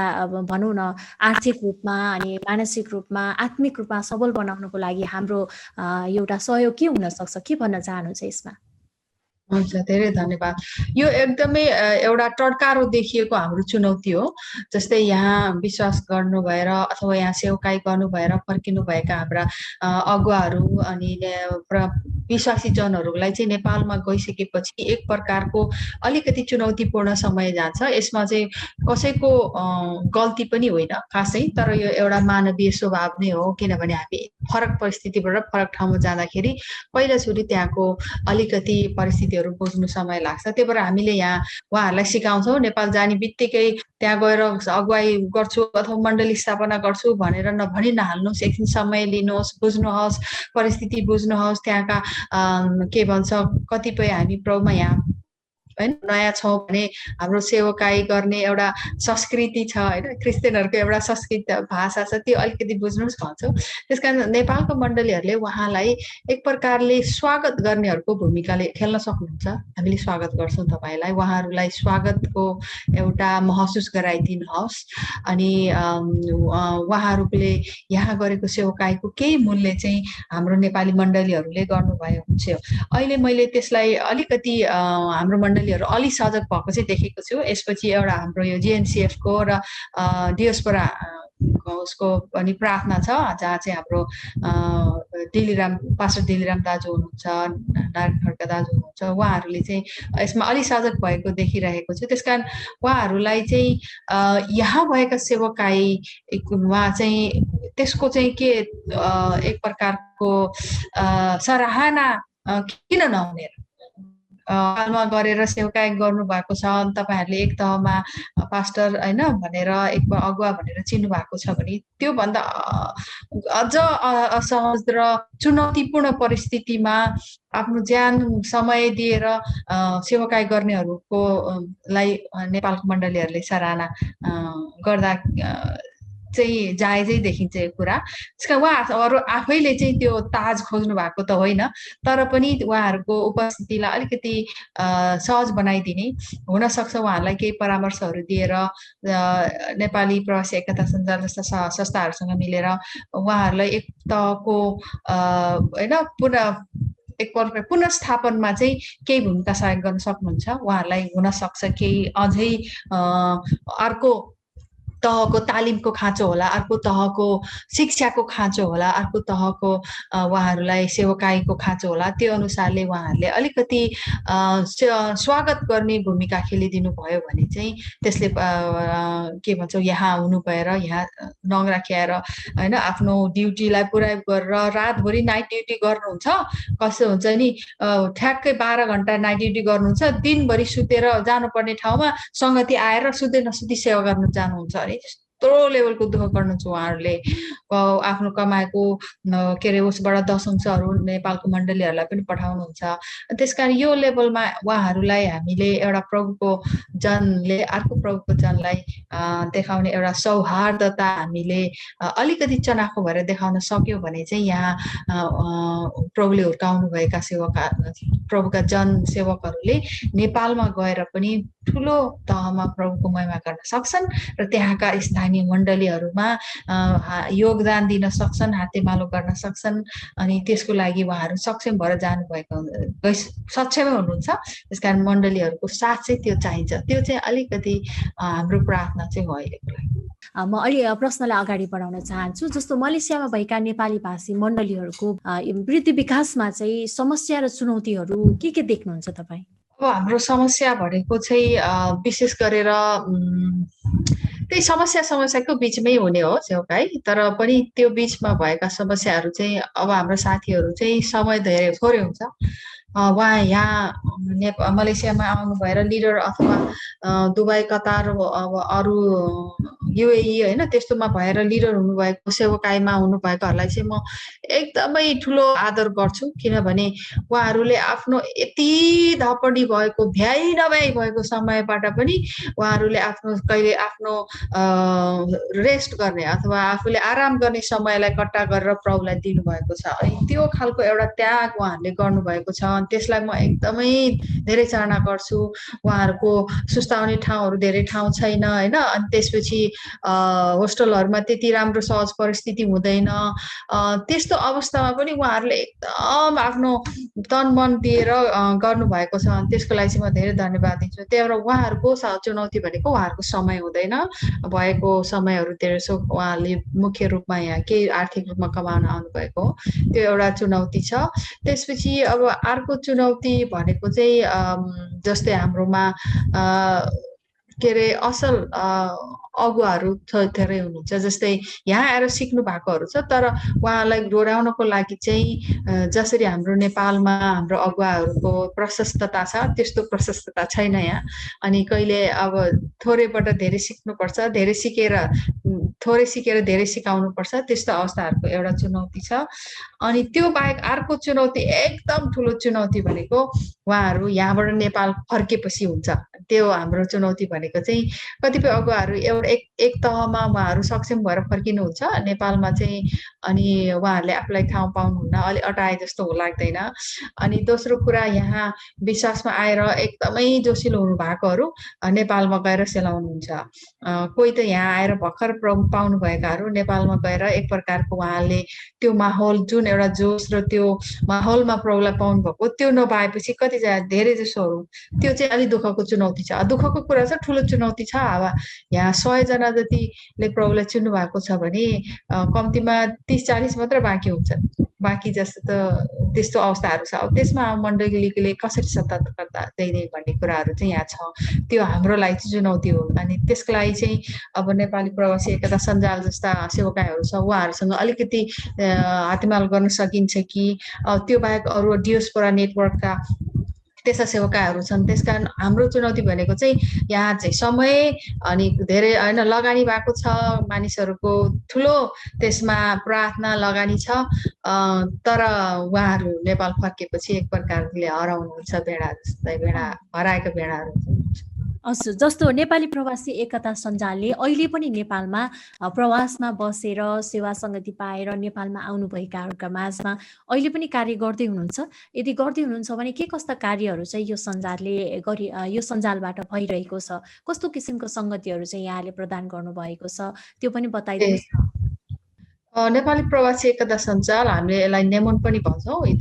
भनौँ न आर्थिक रूपमा अनि मानसिक रूपमा आत्मिक रूपमा सबल बनाउनको लागि हाम्रो एउटा सहयोग के हुन सक्छ, के भन्न चाहनुहुन्छ यसमा? हुन्छ, धेरै धन्यवाद। यो एकदमै एउटा टड्कारो देखिएको हाम्रो चुनौती हो। जस्तै यहाँ विश्वास गर्नु भएर अथवा यहाँ सेवकाई गर्नु भएर फर्किनु भएका हाम्रा अगुवाहरू अनि विश्वासी जनहरूलाई चाहिँ नेपालमा गइसकेपछि एक प्रकारको अलिकति चुनौतीपूर्ण समय जान्छ। यसमा चाहिँ कसैको गल्ती पनि होइन खासै, तर यो एउटा मानवीय स्वभाव नै हो। किनभने हामी फरक परिस्थितिबाट फरक ठाउँमा जाँदाखेरि पहिलोचोटि त्यहाँको अलिकति परिस्थितिहरू बुझ्नु समय लाग्छ। त्यही भएर हामीले यहाँ उहाँहरूलाई सिकाउँछौँ, नेपाल जाने बित्तिकै त्यहाँ गएर अगुवाई गर्छु अथवा मण्डली स्थापना गर्छु भनेर नभनी नहाल्नुहोस्। एकछिन समय लिनुहोस्, बुझ्नुहोस्, परिस्थिति बुझ्नुहोस्, त्यहाँका के भन्छ कतिपय हामी प्रभुमा यहाँ हैन नयाँ छौँ भने हाम्रो सेवकाई गर्ने एउटा संस्कृति छ हैन, क्रिस्चियनहरूको एउटा संस्कृति भाषा छ, त्यो अलिकति बुझ्नुहोस् भन्छौँ। त्यसकारण नेपालको मण्डलीहरूले उहाँलाई एक प्रकारले स्वागत गर्नेहरूको भूमिकाले खेल्न सक्नुहुन्छ। हामीले स्वागत गर्छौँ तपाईँलाई, उहाँहरूलाई स्वागतको एउटा महसुस गराइदिनुहोस्। अनि उहाँहरूले यहाँ गरेको सेवकाईको केही मूल्य चाहिँ हाम्रो नेपाली मण्डलीहरूले गर्नुभयो हुन्छ। अहिले मैले त्यसलाई अलिकति हाम्रो मण्डलीहरू अलि सजग भएको चाहिँ देखेको छु। यसपछि एउटा हाम्रो यो जिएनसिएफको र डियोस्पोरा उसको पनि प्रार्थना छ, जहाँ चाहिँ हाम्रो पास्टर दिलीराम दाजु हुनुहुन्छ, नारायण खड्का दाजु हुनुहुन्छ, उहाँहरूले चाहिँ यसमा अलि सजग भएको देखिरहेको छु। त्यसकारण उहाँहरूलाई चाहिँ यहाँ भएका सेवकाईमा चाहिँ त्यसको चाहिँ के एक प्रकारको सराहना किन नहुने, हालमा गरेर सेवकाई गर्नु भएको छ, तपाईहरुले एक तहमा पास्टर हैन भनेर एक अगुवा भनेर चिन्नु भएको छ भने त्यो भन्दा अझ असहज र चुनौतीपूर्ण परिस्थितिमा आफ्नो ज्यान समय दिएर सेवकाई गर्नेहरूको लाई नेपालको मण्डलीहरूले सराहना गर्दा चाहिँ जायजै देखिन्छ यो कुरा। त्यसका उहाँहरू आफैले चाहिँ त्यो ताज खोज्नु भएको त होइन, तर पनि उहाँहरूको उपस्थितिलाई अलिकति सहज बनाइदिने हुनसक्छ। उहाँहरूलाई केही परामर्शहरू दिएर नेपाली प्रवासी एकता सञ्जाल जस्ता संस्थाहरूसँग मिलेर उहाँहरूलाई एक तहको होइन एकपल्ट पुनर्स्थापनमा चाहिँ केही भूमिका सहयोग गर्न सक्नुहुन्छ। उहाँहरूलाई हुनसक्छ केही अझै अर्को तहको तालिमको खाँचो होला, अर्को तहको शिक्षाको खाँचो होला, अर्को तहको उहाँहरूलाई सेवकाईको खाँचो होला। त्यो अनुसारले उहाँहरूले अलिकति स्वागत गर्ने भूमिका खेलिदिनु भयो भने चाहिँ त्यसले के भन्छौँ यहाँ हुनु भएर यहाँ नराखेर होइन आफ्नो ड्युटीलाई पुरा गरेर रातभरि नाइट ड्युटी गर्नुहुन्छ। कस्तो हुन्छ नि, ठ्याक्कै 12 घण्टा नाइट ड्युटी गर्नुहुन्छ, दिनभरि सुतेर जानुपर्ने ठाउँमा सङ्गति आएर सुते नसुती सेवा गर्न जानुहुन्छ अरे। त्यस्तो लेभलको दुःख गर्नुहुन्छ उहाँहरूले। आफ्नो कमाएको के अरे उसबाट 10 अंशहरू नेपालको मण्डलीहरूलाई पनि पठाउनुहुन्छ। त्यसकारण यो लेभलमा उहाँहरूलाई हामीले एउटा प्रभुको जनले अर्को प्रभुको जनलाई देखाउने एउटा सौहार्दता हामीले अलिकति चनाखो भएर देखाउन सक्यौँ भने चाहिँ यहाँ प्रभुले हुर्काउनु भएका प्रभुका जनसेवकहरूले नेपालमा गएर पनि ठुलो तहमा प्रभुको महिमा गर्न सक्छन् र त्यहाँका स्थानीय मण्डलीहरूमा योगदान दिन सक्छन्, हातेमालो गर्न सक्छन्। अनि त्यसको लागि उहाँहरू सक्षम भएर जानुभएको सक्षमै हुनुहुन्छ। त्यसकारण मण्डलीहरूको साथ चाहिँ त्यो चाहिन्छ। त्यो चाहिँ अलिकति हाम्रो प्रार्थना चाहिँ हो अहिलेको लागि। म अलि प्रश्नलाई अगाडि बढाउन चाहन्छु। जस्तो मलेसियामा भएका नेपाली भाषी मण्डलीहरूको वृद्धि विकासमा चाहिँ समस्या र चुनौतीहरू के देख्नुहुन्छ तपाईँ? अब हाम्रो समस्या भनेको चाहिँ विशेष गरेर त्यही समस्याको बिचमै हुने हो सेवकाई, तर पनि त्यो बिचमा भएका समस्याहरू चाहिँ अब हाम्रो साथीहरू चाहिँ समय धेरै थोरै हुन्छ। उहाँ यहाँ मलेसियामा आउनु भएर लिडर अथवा दुबई कतार अब अरू युएई होइन त्यस्तोमा भएर लिडर हुनुभएको सेवकाईमा हुनुभएकोहरूलाई चाहिँ म एकदमै ठुलो आदर गर्छु। किनभने उहाँहरूले आफ्नो यति धपडी भएको भ्याइ नभ्याइ भएको समयबाट पनि उहाँहरूले कहिले आफ्नो रेस्ट गर्ने अथवा आफूले आराम गर्ने समयलाई कट्टा गरेर प्रभुलाई दिनुभएको छ। अनि त्यो खालको एउटा त्याग उहाँहरूले गर्नुभएको छ। त्यसलाई म एकदमै धेरै चाहना गर्छु। उहाँहरूको सुस्ताउने ठाउँहरू धेरै ठाउँ छैन होइन। अनि त्यसपछि होस्टलहरूमा त्यति राम्रो सहज परिस्थिति हुँदैन। त्यस्तो अवस्थामा पनि उहाँहरूले एकदम आफ्नो तन मन दिएर गर्नुभएको छ। त्यसको लागि चाहिँ म धेरै धन्यवाद दिन्छु। त्यही भएर उहाँहरूको चुनौती भनेको उहाँहरूको समय हुँदैन, भएको समयहरू धेरै सो उहाँले मुख्य रूपमा यहाँ केही आर्थिक रूपमा कमाउन आउनुभएको हो, त्यो एउटा चुनौती छ। त्यसपछि अब अर्को चुनौती भनेको चाहिँ जस्तै हाम्रोमा के अरे असल अगुवाहरू धेरै हुनुहुन्छ। जस्तै यहाँ आएर सिक्नु भएकोहरू छ, तर उहाँलाई डोर्याउनको लागि चाहिँ जसरी हाम्रो नेपालमा हाम्रो अगुवाहरूको प्रशस्तता छ त्यस्तो प्रशस्तता छैन यहाँ। अनि कहिले अब थोरैबाट धेरै सिक्नुपर्छ, थोरै सिकेर धेरै सिकाउनुपर्छ, त्यस्तो अवस्थाहरूको एउटा चुनौती छ। अनि त्यो बाहेक अर्को चुनौती एकदम ठुलो चुनौती भनेको उहाँहरू यहाँबाट नेपाल फर्केपछि हुन्छ। त्यो हाम्रो चुनौती भनेको चाहिँ कतिपय अगुवाहरू एक तहमा उहाँहरू सक्षम भएर फर्किनुहुन्छ नेपालमा चाहिँ, अनि उहाँहरूले आफूलाई ठाउँ पाउनुहुन्न, अलिक अटाए जस्तो लाग्दैन। अनि दोस्रो कुरा, यहाँ विश्वासमा आएर एकदमै जोसिलो हुनु भएकोहरू नेपालमा गएर सेलाउनुहुन्छ। कोही त यहाँ आएर भर्खर पाउनु भएकाहरू नेपालमा गएर एक प्रकारको उहाँले त्यो माहौल जुन एउटा जोस र त्यो माहौलमा प्रभुलाई पाउनु भएको त्यो नपाएपछि कतिजना धेरै जसोहरू त्यो चाहिँ अलिक दुःखको चुनौती छ। दुःखको कुरा छ, ठुलो चुनौती छ। अब यहाँ 100 जना जतिले प्रभुलाई चिन्नु भएको छ भने कम्तीमा 30-40 मात्र बाँकी हुन्छन्। बाँकी जस्तो त त्यस्तो अवस्थाहरू छ। अब त्यसमा मण्डलीले कसरी सतर्कता दिने भन्ने कुराहरू चाहिँ यहाँ छ। त्यो हाम्रो लागि चाहिँ चुनौती हो। अनि त्यसको लागि चाहिँ अब नेपाली प्रवासी एकता सञ्जाल जस्ता सेवकाईहरू छ, उहाँहरूसँग अलिकति हातेमालो गर्न सकिन्छ कि? त्यो बाहेक अरू डियोस्पोरा नेटवर्कका त्यस्ता सेवकाहरू छन्। त्यसकारण हाम्रो चुनौती भनेको चाहिँ यहाँ चाहिँ समय अनि धेरै होइन लगानी भएको छ, मानिसहरूको ठुलो त्यसमा प्रार्थना लगानी छ। तर उहाँहरू नेपाल फर्केपछि एक प्रकारले हराउनुहुन्छ, भेडा जस्तै, भेडा हराएको भेडाहरू। हजुर, जस्तो नेपाली प्रवासी एकता सञ्जालले अहिले पनि नेपालमा प्रवासमा बसेर सेवा सङ्गति पाएर नेपालमा आउनुभएकाहरूका माझमा अहिले पनि कार्य गर्दै हुनुहुन्छ। यदि गर्दै हुनुहुन्छ भने के कस्ता कार्यहरू चाहिँ यो सञ्जालले यो सञ्जालबाट भइरहेको छ, कस्तो किसिमको सङ्गतिहरू चाहिँ यहाँले प्रदान गर्नुभएको छ, त्यो पनि बताइदिनुहोस् न। नेपाली प्रवासी एकता सञ्जाल, हामीले यसलाई नेमोन पनि भन्छौँ,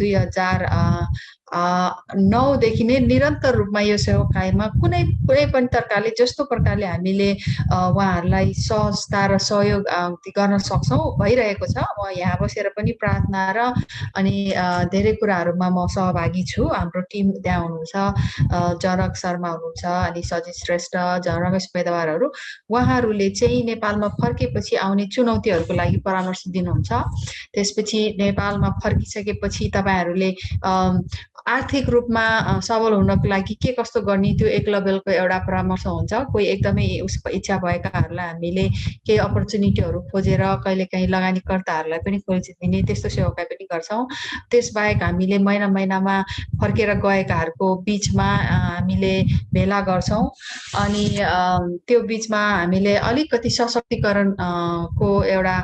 2009देखि नै निरन्तर रूपमा यो सेवाकायमा कुनै पनि प्रकारले जस्तो प्रकारले हामीले उहाँहरूलाई सहजता र सहयोग गर्न सक्छौँ भइरहेको छ। म यहाँ बसेर पनि प्रार्थना र अनि धेरै कुराहरूमा म सहभागी छु। हाम्रो टिम त्यहाँ हुनुहुन्छ, जनक शर्मा हुनुहुन्छ, अनि सजित श्रेष्ठ, रमेश पेदवारहरू, उहाँहरूले चाहिँ नेपालमा फर्केपछि आउने चुनौतीहरूको लागि परामर्श दिनुहुन्छ। त्यसपछि नेपालमा फर्किसकेपछि तपाईँहरूले आर्थिक रूपमा सबल हुनको लागि के कस्तो गर्ने, त्यो एक लेभलको एउटा परामर्श हुन्छ। कोही एकदमै इच्छा भएकाहरूलाई हामीले केही अपर्च्युनिटीहरू खोजेर कहिलेकाहीँ लगानीकर्ताहरूलाई पनि खोजिदिने त्यस्तो सेवाकाय पनि गर्छौँ। त्यसबाहेक हामीले महिनामा फर्केर गएकाहरूको बिचमा हामीले भेला गर्छौँ। अनि त्यो बिचमा हामीले अलिकति सशक्तिकरण को एउटा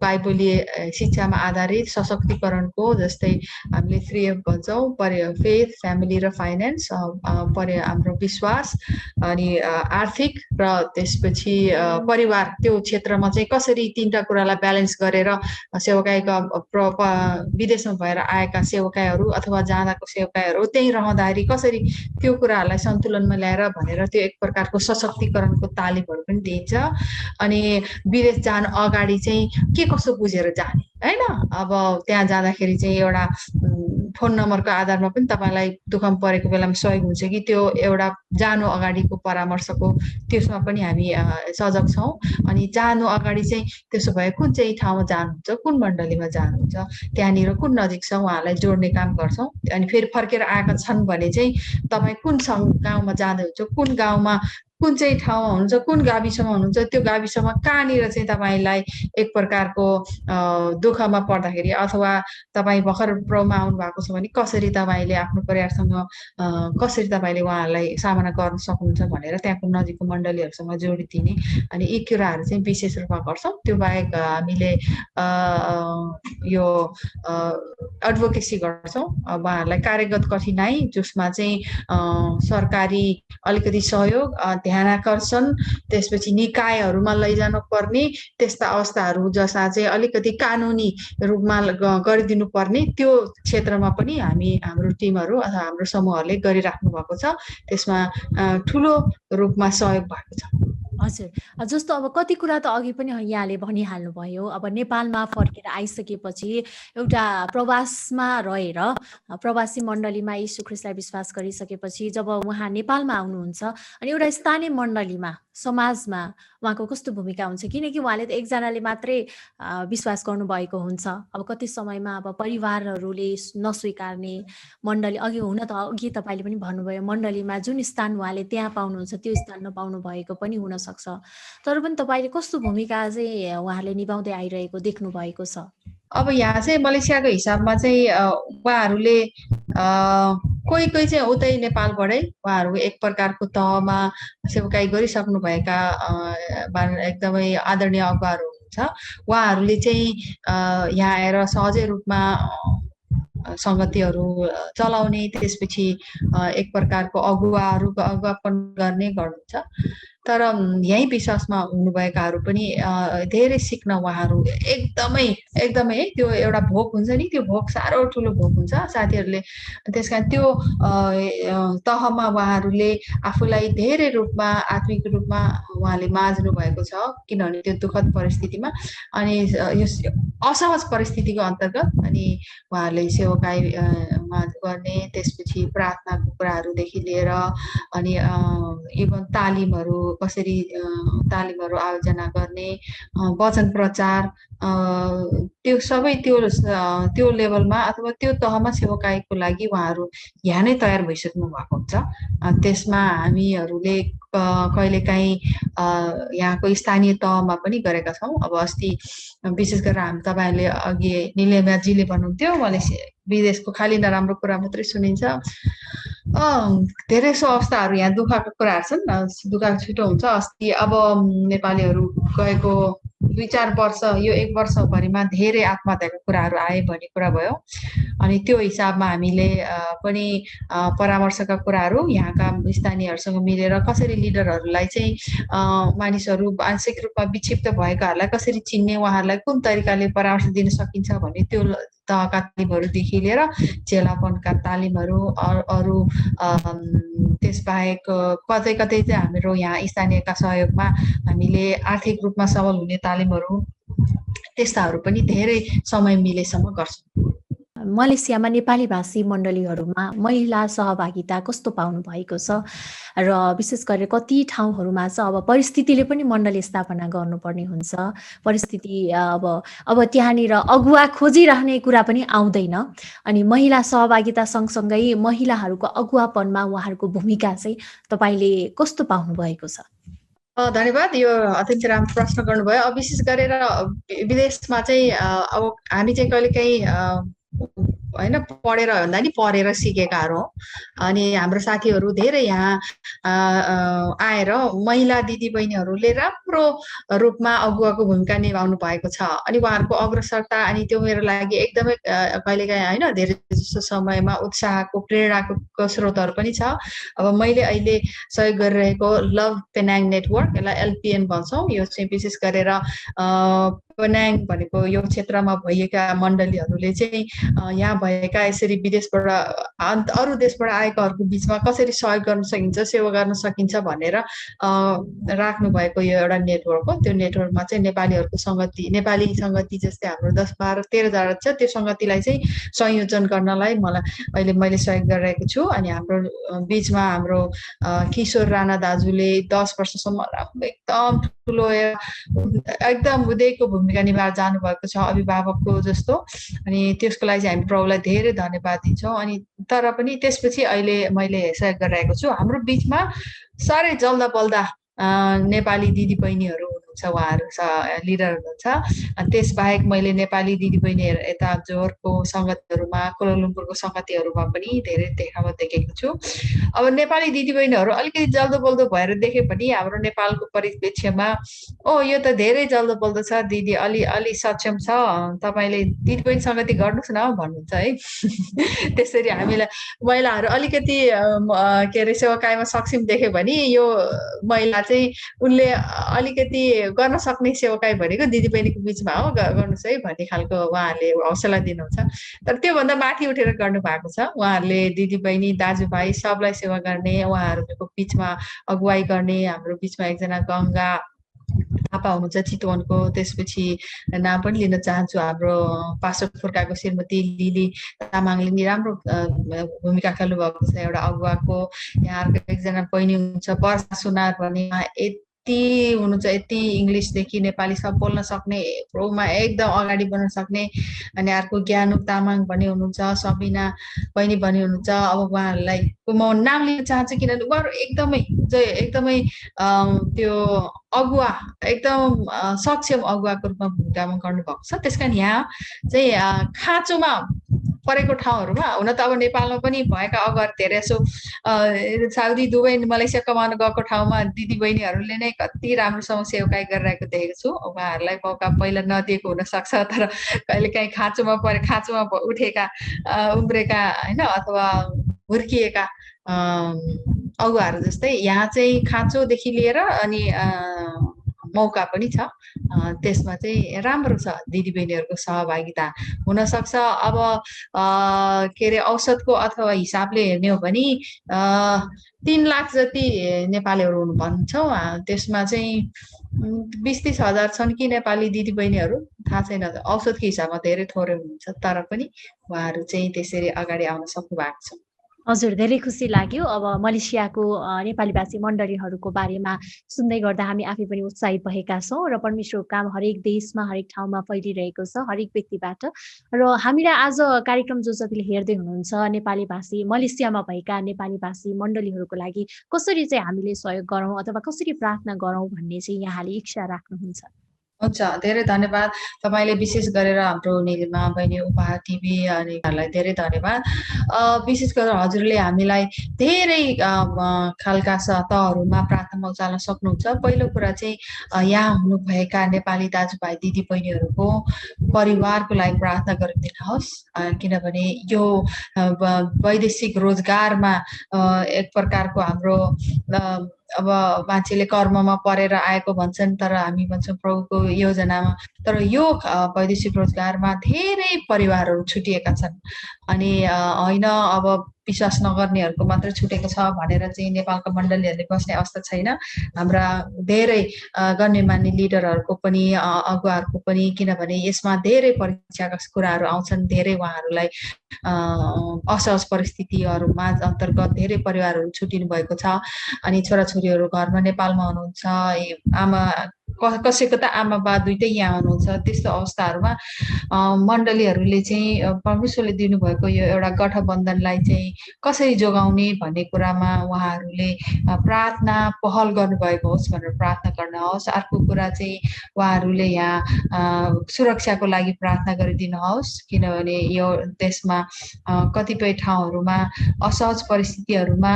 बाइबलीय शिक्षामा आधारित सशक्तिकरणको, जस्तै हामीले 3F भन्छौँ, फेथ, फ्यामिली र फाइनेन्स, हाम्रो विश्वास अनि आर्थिक र त्यसपछि परिवार, त्यो क्षेत्रमा चाहिँ कसरी तीनटा कुरालाई ब्यालेन्स गरेर सेवाकायका विदेशमा भएर आएका सेवाकायहरू अथवा जाँदाको सेवाकायहरू त्यहीँ रहँदाखेरि कसरी त्यो कुराहरूलाई सन्तुलनमा ल्याएर भनेर त्यो एक प्रकारको सशक्तिकरणको तालिमहरू पनि दिइन्छ। अनि विदेश जान अगाडि चाहिँ के कसो बुझेर जाने, हैन? अब त्यहाँ जाँदाखेरि चाहिँ एउटा फोन नम्बरको आधारमा पनि तपाईँलाई दुःखमा परेको बेलामा सहयोग हुन्छ कि त्यो एउटा जानु अगाडिको परामर्शको, त्यसमा पनि हामी सजग छौँ। अनि जानु अगाडि चाहिँ त्यसो भए कुन चाहिँ ठाउँमा जानुहुन्छ, कुन मण्डलीमा जानुहुन्छ, त्यहाँनिर कुन नजिक छ उहाँहरूलाई जोड्ने काम गर्छौँ। अनि फेरि फर्केर आएका छन् भने चाहिँ तपाईँ कुन गाउँमा जाँदैनुहुन्छ, कुन गाउँमा कुन चाहिँ ठाउँमा हुनुहुन्छ, कुन गाविसमा हुनुहुन्छ, त्यो गाविसमा कहाँनिर चाहिँ तपाईँलाई एक प्रकारको दुःखमा पर्दाखेरि अथवा तपाईँ भर्खर प्रोमा आउनु भएको छ भने कसरी तपाईँले आफ्नो परिवारसँग कसरी तपाईँले उहाँहरूलाई सामना गर्न सक्नुहुन्छ भनेर त्यहाँको नजिकको मण्डलीहरूसँग जोडिदिने, अनि यी कुराहरू चाहिँ विशेष रूपमा गर्छौँ। त्यो बाहेक हामीले यो एडभोकेसी गर्छौँ। उहाँहरूलाई कार्यगत कठिनाइ जसमा चाहिँ सरकारी अलिकति सहयोग, ध्यानाकर्षण, त्यसपछि निकायहरूमा लैजानु पर्ने त्यस्ता अवस्थाहरू जसमा चाहिँ अलिकति कानुनी रूपमा गरिदिनु पर्ने, त्यो क्षेत्रमा पनि हाम्रो टिमहरू अथवा हाम्रो समूहहरूले गरिराख्नु भएको छ। त्यसमा ठुलो रूपमा सहयोग भएको छ। हजुर, जस्तो अब कति कुरा त अघि पनि यहाँले भनिहाल्नुभयो। अब नेपालमा फर्केर आइसकेपछि एउटा प्रवासमा रहेर प्रवासी मण्डलीमा यीशु ख्रीष्टलाई विश्वास गरिसकेपछि जब उहाँ नेपालमा आउनुहुन्छ अनि एउटा स्थानीय मण्डलीमा, समाजमा उहाँको कस्तो भूमिका हुन्छ, किनकि उहाँले त एकजनाले मात्रै विश्वास गर्नुभएको हुन्छ। अब कति समयमा अब परिवारहरूले नस्वीकार्ने मण्डली, अघि तपाईँले पनि भन्नुभयो मण्डलीमा जुन स्थान उहाँले त्यहाँ पाउनुहुन्छ त्यो स्थान नपाउनु भएको पनि हुनसक्छ। तर पनि तपाईँले कस्तो भूमिका चाहिँ उहाँले निभाउँदै आइरहेको देख्नु भएको छ? अब यहाँ चाहिँ मलेसियाको हिसाबमा चाहिँ उहाँहरूले कोही चाहिँ उतै नेपालबाटै उहाँहरू एक प्रकारको तहमा सेवाकाई गरिसक्नुभएका एकदमै आदरणीय अगुवाहरू हुनुहुन्छ। उहाँहरूले चाहिँ यहाँ आएर सहजै रूपमा सङ्गतिहरू चलाउने, त्यसपछि एक प्रकारको अगुवापन गर्नुहुन्छ। तर यही विश्वासमा हुनुभएकाहरू पनि धेरै सिक्न उहाँहरू एकदमै है, त्यो एउटा भोक हुन्छ नि, त्यो भोक साह्रो ठुलो भोक हुन्छ साथीहरूले। त्यस कारण त्यो तहमा उहाँहरूले आफूलाई धेरै रूपमा आत्मिक रूपमा उहाँले माझ्नु भएको छ, किनभने त्यो दुःखद परिस्थितिमा अनि यो असहज परिस्थितिको अन्तर्गत अनि उहाँहरूले सेवाकाई गर्ने, त्यसपछि प्रार्थनाको कुराहरूदेखि लिएर अनि इभन कसरी तालिमहरू आयोजना गर्ने, वचन प्रचार, त्यो सबै त्यो लेभलमा अथवा त्यो तहमा सेवाकाईको लागि उहाँहरू यहाँ नै तयार भइसक्नु भएको हुन्छ। त्यसमा हामीहरूले कहिलेकाहीँ यहाँको स्थानीय तहमा पनि गरेका छौँ। अब अस्ति विशेष गरेर तपाईँहरूले अघि निलेमाजीले भन्नुहुन्थ्यो, मलेसिया विदेशको खालि नराम्रो कुरा मात्रै सुनिन्छ, धेरै सो अवस्थाहरू यहाँ दुःखका कुराहरू छन्। दुःखको छिटो हुन्छ। अस्ति अब नेपालीहरू गएको 2-4 वर्ष, यो 1 वर्षभरिमा धेरै आत्महत्याका कुराहरू आए भन्ने कुरा भयो। अनि त्यो हिसाबमा हामीले पनि परामर्शका कुराहरू यहाँका स्थानीयहरूसँग मिलेर कसरी लिडरहरूलाई चाहिँ मानिसहरू मानसिक रूपमा विक्षिप्त भएकाहरूलाई कसरी चिन्ने, उहाँहरूलाई कुन तरिकाले परामर्श दिन सकिन्छ भन्ने त्यो तहका तालिमहरूदेखि लिएर चेलापनका तालिमहरू, अरू त्यसबाहेक कतै कतै चाहिँ हाम्रो यहाँ स्थानीयका सहयोगमा हामीले आर्थिक रूपमा सबल हुने तालिमहरू, त्यस्ताहरू पनि धेरै समय मिलेसम्म गर्छौँ। मलेसियामा नेपाली भाषी मण्डलीहरूमा महिला सहभागिता कस्तो पाउनु भएको छ र विशेष गरेर कति ठाउँहरूमा चाहिँ अब परिस्थितिले पनि मण्डली स्थापना गर्नुपर्ने हुन्छ, परिस्थिति अब त्यहाँनिर अगुवा खोजिराख्ने कुरा पनि आउँदैन, अनि महिला सहभागिता सँगसँगै महिलाहरूको अगुवापनमा उहाँहरूको भूमिका चाहिँ तपाईँले कस्तो पाउनु भएको छ? धन्यवाद। यो अत्यन्त राम्रो प्रश्न गर्नुभयो। अब विशेष गरेर विदेशमा चाहिँ अब हामी चाहिँ कहिलेकाहीँ होइन पढेर भन्दा नि पढेर सिकेकाहरू हौँ। अनि हाम्रो साथीहरू धेरै यहाँ आएर महिला दिदीबहिनीहरूले राम्रो रूपमा अगुवाको भूमिका निभाउनु भएको छ। अनि उहाँहरूको अग्रसरता अनि त्यो मेरो लागि एकदमै कहिलेकाहीँ होइन धेरै जस्तो समयमा उत्साहको, प्रेरणाको स्रोतहरू पनि छ। अब मैले अहिले सहयोग गरिरहेको लभ पेनाङ नेटवर्क, यसलाई LPN भन्छौँ, यो चाहिँ विशेष गरेर पेनाङ भनेको यो क्षेत्रमा भएका मण्डलीहरूले चाहिँ यहाँ भएका यसरी विदेशबाट अरू देशबाट आएकाहरूको बिचमा कसरी सहयोग गर्न सकिन्छ, सेवा गर्न सकिन्छ भनेर राख्नु भएको यो एउटा नेटवर्क हो। त्यो नेटवर्कमा चाहिँ नेपालीहरूको सङ्गति, नेपाली सङ्गति जस्तै हाम्रो 10-12-13 जना छ, त्यो सङ्गतिलाई चाहिँ संयोजन गर्नलाई अहिले मैले सहयोग गरिरहेको छु। अनि हाम्रो बिचमा हाम्रो किशोर राणा दाजुले 10 वर्षसम्म एकदम ठुलो एकदम उदयको भूमिका निभाएर जानुभएको छ, अभिभावकको जस्तो। अनि त्यसको लागि चाहिँ हामी प्रभुलाई धेरै धन्यवाद दिन्छौँ। अनि तर पनि त्यसपछि अहिले मैले सहयोग गरिरहेको छु। हाम्रो बिचमा साह्रै जल्दा बल्दा नेपाली दिदीबहिनीहरू हुनुहुन्छ, उहाँहरू लिडर हुनुहुन्छ। अनि त्यसबाहेक मैले नेपाली दिदीबहिनीहरू यता जोहोरको सङ्गतिहरूमा, कोलालम्पुरको सङ्गतिहरूमा पनि धेरै देखावा देखेको छु। अब नेपाली दिदीबहिनीहरू अलिकति जल्दो बल्दो भएर देखे पनि हाम्रो नेपालको परिप्रेक्ष्यमा यो त धेरै जल्दो बल्दो छ, दिदी अलि सक्षम छ, तपाईँले दिदीबहिनी सङ्गति गर्नुहोस् न भन्नुहुन्छ है। त्यसरी हामीलाई महिलाहरू अलिकति के अरे सेवाकायमा सक्षम देख्यो भने यो महिला चाहिँ उनले अलिकति गर्न सक्ने सेवाकाय भनेको दिदीबहिनीको बिचमा हो, गर्नुहोस् है भन्ने खालको उहाँहरूले हौसला दिनुहुन्छ। तर त्योभन्दा माथि उठेर गर्नु भएको छ। उहाँहरूले दिदीबहिनी, दाजुभाइ सबलाई सेवा गर्ने, उहाँहरूको बिचमा अगुवाई गर्ने। हाम्रो बिचमा एकजना गङ्गा थापा हुनुहुन्छ चितवनको, त्यसपछि नाम पनि लिन चाहन्छु, हाम्रो पास्टर फुर्काको श्रीमती लिली तामाङले नि राम्रो भूमिका खेल्नु भएको छ एउटा अगुवाको। यहाँ एकजना बहिनी हुनुहुन्छ वर्षा सुनार भन्ने, यति हुनुहुन्छ, यति इङ्ग्लिसदेखि नेपाली सब बोल्न सक्ने, प्रोमा एकदम अगाडि बढ्न सक्ने। अनि अर्को ज्ञानु तामाङ भन्ने हुनुहुन्छ, सबिना बहिनी भन्ने हुनुहुन्छ। अब उहाँहरूलाई म नाम लिन चाहन्छु किनभने उहाँहरू एकदमै त्यो अगुवा, एकदम सक्षम अगुवाको रूपमा भूमिकामा गर्नुभएको छ। त्यस कारण यहाँ चाहिँ खाँचोमा परेको ठाउँहरूमा, हुन त अब नेपालमा पनि भएका अगुवाहरू धेरै यसो साउदी, दुबई, मलेसिया कमाउन गएको ठाउँमा दिदीबहिनीहरूले नै कति राम्रोसँग सेवाकाई गरिरहेको देखेको छु। उहाँहरूलाई मौका पहिला नदिएको हुनसक्छ, तर कहिलेकाहीँ खाँचोमा उठेका, उम्रेका होइन, अथवा हुर्किएका अगुवाहरू जस्तै यहाँ चाहिँ खाँचोदेखि लिएर अनि मौका पनि छ। त्यसमा चाहिँ राम्रो छ दिदीबहिनीहरूको सहभागिता हुनसक्छ। अब के अरे औसतको अथवा हिसाबले हेर्ने हो भने 3 लाख जति नेपालीहरू हुनु भन्छौँ। त्यसमा चाहिँ 20-30 हजार छन् कि नेपाली दिदीबहिनीहरू, थाहा छैन, औसतको हिसाबमा धेरै थोरै हुनुहुन्छ। तर पनि उहाँहरू चाहिँ त्यसरी अगाडि आउन सक्नु भएको छ। हजुर, धेरै खुसी लाग्यो। अब मलेसियाको नेपाली भाषी मण्डलीहरूको बारेमा सुन्दै गर्दा हामी आफै पनि उत्साहित भएका छौँ र परमेश्वरको काम हरेक देशमा, हरेक ठाउँमा फैलिरहेको छ, हरेक व्यक्तिबाट। र हामीलाई आज कार्यक्रम जो जतिले हेर्दै हुनुहुन्छ, नेपाली भाषी मलेसियामा भएका नेपाली भाषी मण्डलीहरूको लागि कसरी चाहिँ हामीले सहयोग गरौँ अथवा कसरी प्रार्थना गरौँ भन्ने चाहिँ यहाँले इच्छा राख्नुहुन्छ? हुन्छ, धेरै धन्यवाद। तपाईँले विशेष गरेर हाम्रो नीलिमा बहिनी, उपहार टिभी अनि यहाँलाई धेरै धन्यवाद। विशेष गरेर हजुरले हामीलाई धेरै खालका तहहरूमा प्रार्थना उचाल्न सक्नुहुन्छ। पहिलो कुरा चाहिँ यहाँ हुनुभएका नेपाली दाजुभाइ दिदीबहिनीहरूको परिवारको लागि प्रार्थना गरिदिनुहोस्, किनभने यो वैदेशिक रोजगारमा एक प्रकारको हाम्रो अब मान्छेले कर्ममा परेर आएको भन्छन्, तर हामी भन्छौँ प्रभुको योजनामा। तर यो वैदेशिक रोजगारमा धेरै परिवारहरू छुटिएका छन् अनि होइन अब विश्वास नगर्नेहरूको मात्रै छुटेको छ भनेर चाहिँ नेपालका मण्डलीहरूले बस्ने अवस्था छैन। हाम्रा धेरै गण्यमान्य लिडरहरूको पनि अगुवाहरूको पनि, किनभने यसमा धेरै परीक्षाका कुराहरू आउँछन्। धेरै उहाँहरूलाई असहज परिस्थितिहरूमा अन्तर्गत धेरै परिवारहरू छुटिनु भएको छ अनि छोराछोरीहरू घरमा नेपालमा हुनुहुन्छ। आमा कसैको त आमा बा दुइटै यहाँ हुनुहुन्छ। त्यस्तो अवस्थाहरूमा मण्डलीहरूले चाहिँ परमेश्वरले दिनुभएको यो एउटा गठबन्धनलाई चाहिँ कसरी जोगाउने भन्ने कुरामा उहाँहरूले प्रार्थना पहल गर्नुभएको होस् भनेर प्रार्थना गर्नुहोस्। अर्को कुरा चाहिँ उहाँहरूले यहाँ सुरक्षाको लागि प्रार्थना गरिदिनुहोस्, किनभने यो देशमा कतिपय ठाउँहरूमा असहज परिस्थितिहरूमा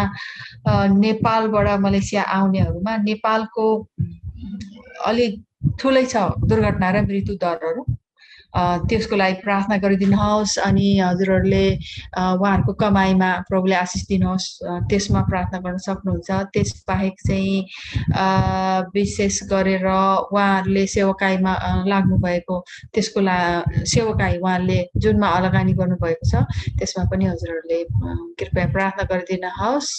नेपालबाट मलेसिया आउनेहरूमा नेपालको अलिक ठुलै छ दुर्घटना र मृत्यु दरहरू। त्यसको लागि प्रार्थना गरिदिनुहोस् अनि हजुरहरूले उहाँहरूको कमाइमा प्रभुले आशिष दिनुहोस्, त्यसमा प्रार्थना गर्न सक्नुहुन्छ। त्यसबाहेक चाहिँ विशेष गरेर उहाँहरूले सेवाकाईमा लाग्नुभएको त्यसको सेवाकाई उहाँहरूले जुनमा लगानी गर्नुभएको छ, त्यसमा पनि हजुरहरूले कृपया प्रार्थना गरिदिनुहोस्।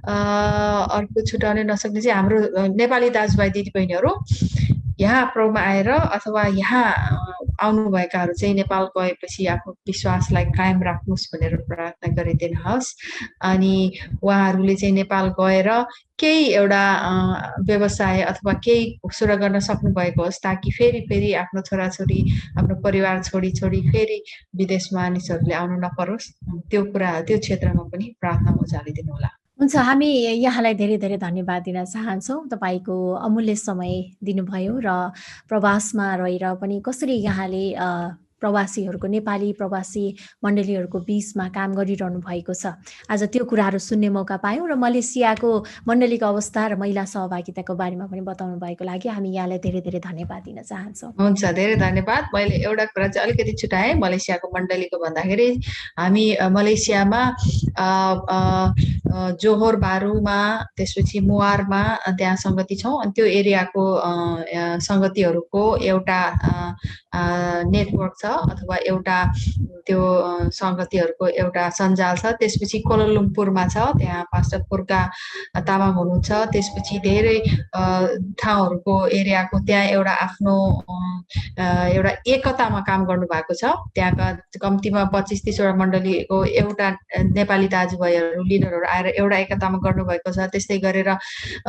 अर्को छुटाउनै नसक्ने चाहिँ हाम्रो नेपाली दाजुभाइ दिदीबहिनीहरू यहाँ प्रभुमा आएर अथवा यहाँ आउनुभएकाहरू चाहिँ नेपाल गएपछि आफ्नो विश्वासलाई कायम राख्नुहोस् भनेर प्रार्थना गरिदिनुहोस्। अनि उहाँहरूले चाहिँ नेपाल गएर केही एउटा व्यवसाय अथवा केही सुरु गर्न सक्नुभएको होस्, ताकि फेरि आफ्नो छोराछोरी आफ्नो परिवार छोडी फेरि विदेश मानिसहरूले आउनु नपरोस्। त्यो क्षेत्रमा पनि प्रार्थना उचालिदिनु होला। हुन्छ, हामी यहाँलाई धेरै धेरै धन्यवाद दिन चाहन्छौँ। तपाईँको अमूल्य समय दिनुभयो र प्रवासमा रहेर पनि कसरी यहाँले प्रवासीहरूको, नेपाली प्रवासी मण्डलीहरूको बिचमा काम गरिरहनु भएको छ, आज त्यो कुराहरू सुन्ने मौका पायौँ र मलेसियाको मण्डलीको अवस्था र महिला सहभागिताको बारेमा पनि बताउनु भएको लागि हामी यहाँलाई धेरै धेरै धन्यवाद दिन चाहन्छौँ। हुन्छ, धेरै धन्यवाद। मैले एउटा कुरा चाहिँ अलिकति छुटाएँ मलेसियाको मण्डलीको भन्दाखेरि, हामी मलेसियामा जोहोर बारुमा, त्यसपछि मुवारमा त्यहाँ सङ्गति छौँ अनि त्यो एरियाको सङ्गतिहरूको एउटा नेटवर्क छ अथवा एउटा त्यो सङ्गतिहरूको एउटा सञ्जाल छ। त्यसपछि कोलालम्पुरमा छ, त्यहाँ पास्टर पुर्का तामाङ हुनुहुन्छ। त्यसपछि धेरै ठाउँहरूको एरियाको त्यहाँ एउटा आफ्नो एउटा एकतामा काम गर्नुभएको छ। त्यहाँका कम्तीमा 25-30वटा मण्डलीको एउटा नेपाली दाजुभाइहरू लिडरहरू आएर एउटा एकतामा गर्नुभएको छ। त्यस्तै गरेर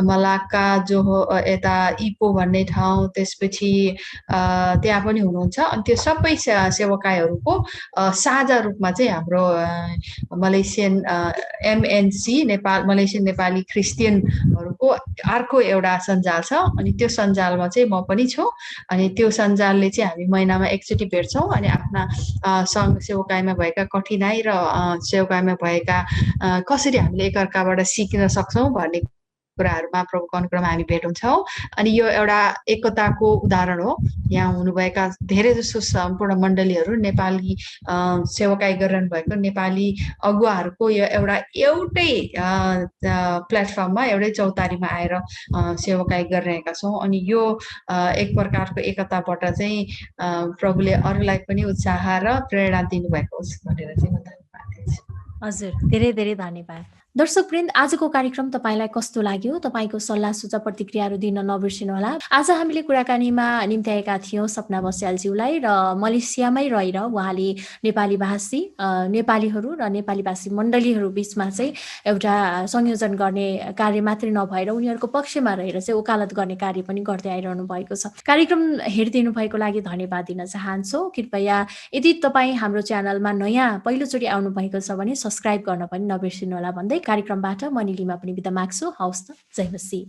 मलाक्का जोहो यता इपो भन्ने ठाउँ, त्यसपछि त्यहाँ पनि हुनुहुन्छ। अनि त्यो सबै सेवाकाईहरूको साझा रूपमा चाहिँ हाम्रो मलेसियन एमएनसी मलेसियन नेपाली क्रिस्चियनहरूको अर्को एउटा सञ्जाल छ। अनि त्यो सञ्जालमा चाहिँ म पनि छु। अनि त्यो सञ्जालले चाहिँ हामी महिनामा एकचोटि भेट्छौँ अनि आफ्ना सेवाकाईमा भएका कठिनाइ र सेवाकाईमा भएका कसरी हामीले एकअर्काबाट सिक्न सक्छौँ भन्ने कुराहरूमा प्रभुको अनुग्रहमा हामी भेट हुन्छौँ। अनि यो एउटा एकताको उदाहरण हो। यहाँ हुनुभएका धेरै जसो सम्पूर्ण मण्डलीहरू नेपाली सेवाकाई गरिरहनु भएको नेपाली अगुवाहरूको यो एउटै प्लेटफर्ममा, एउटै चौतारीमा आएर सेवाकाई गरिरहेका छौँ। अनि यो एक प्रकारको एकताबाट चाहिँ प्रभुले अरूलाई पनि उत्साह र प्रेरणा दिनुभएको होस् भनेर चाहिँ म धन्यवाद दिन्छु। हजुर, धेरै धेरै धन्यवाद। दर्शकवृन्द, आजको कार्यक्रम तपाईँलाई कस्तो लाग्यो? तपाईँको सल्लाह सुझाव प्रतिक्रियाहरू दिन नबिर्सिनुहोला। आज हामीले कुराकानीमा निम्त्याएका थियौँ सपना बस्यालज्यूलाई र मलेसियामै रहेर उहाँले नेपाली भाषी नेपालीहरू र नेपाली भाषी मण्डलीहरू बिचमा चाहिँ एउटा संयोजन गर्ने कार्य मात्रै नभएर उनीहरूको पक्षमा रहेर चाहिँ वकालत गर्ने कार्य पनि गर्दै आइरहनु भएको छ। कार्यक्रम हेरिदिनु भएको लागि धन्यवाद दिन चाहन्छु। कृपया यदि तपाईँ हाम्रो च्यानलमा नयाँ पहिलोचोटि आउनु भएको छ भने सब्सक्राइब गर्न पनि नबिर्सिनुहोला भन्दै कार्यक्रमबाट म निलिमा पनि बिदा माग्छु। हवस् त, जय मसी।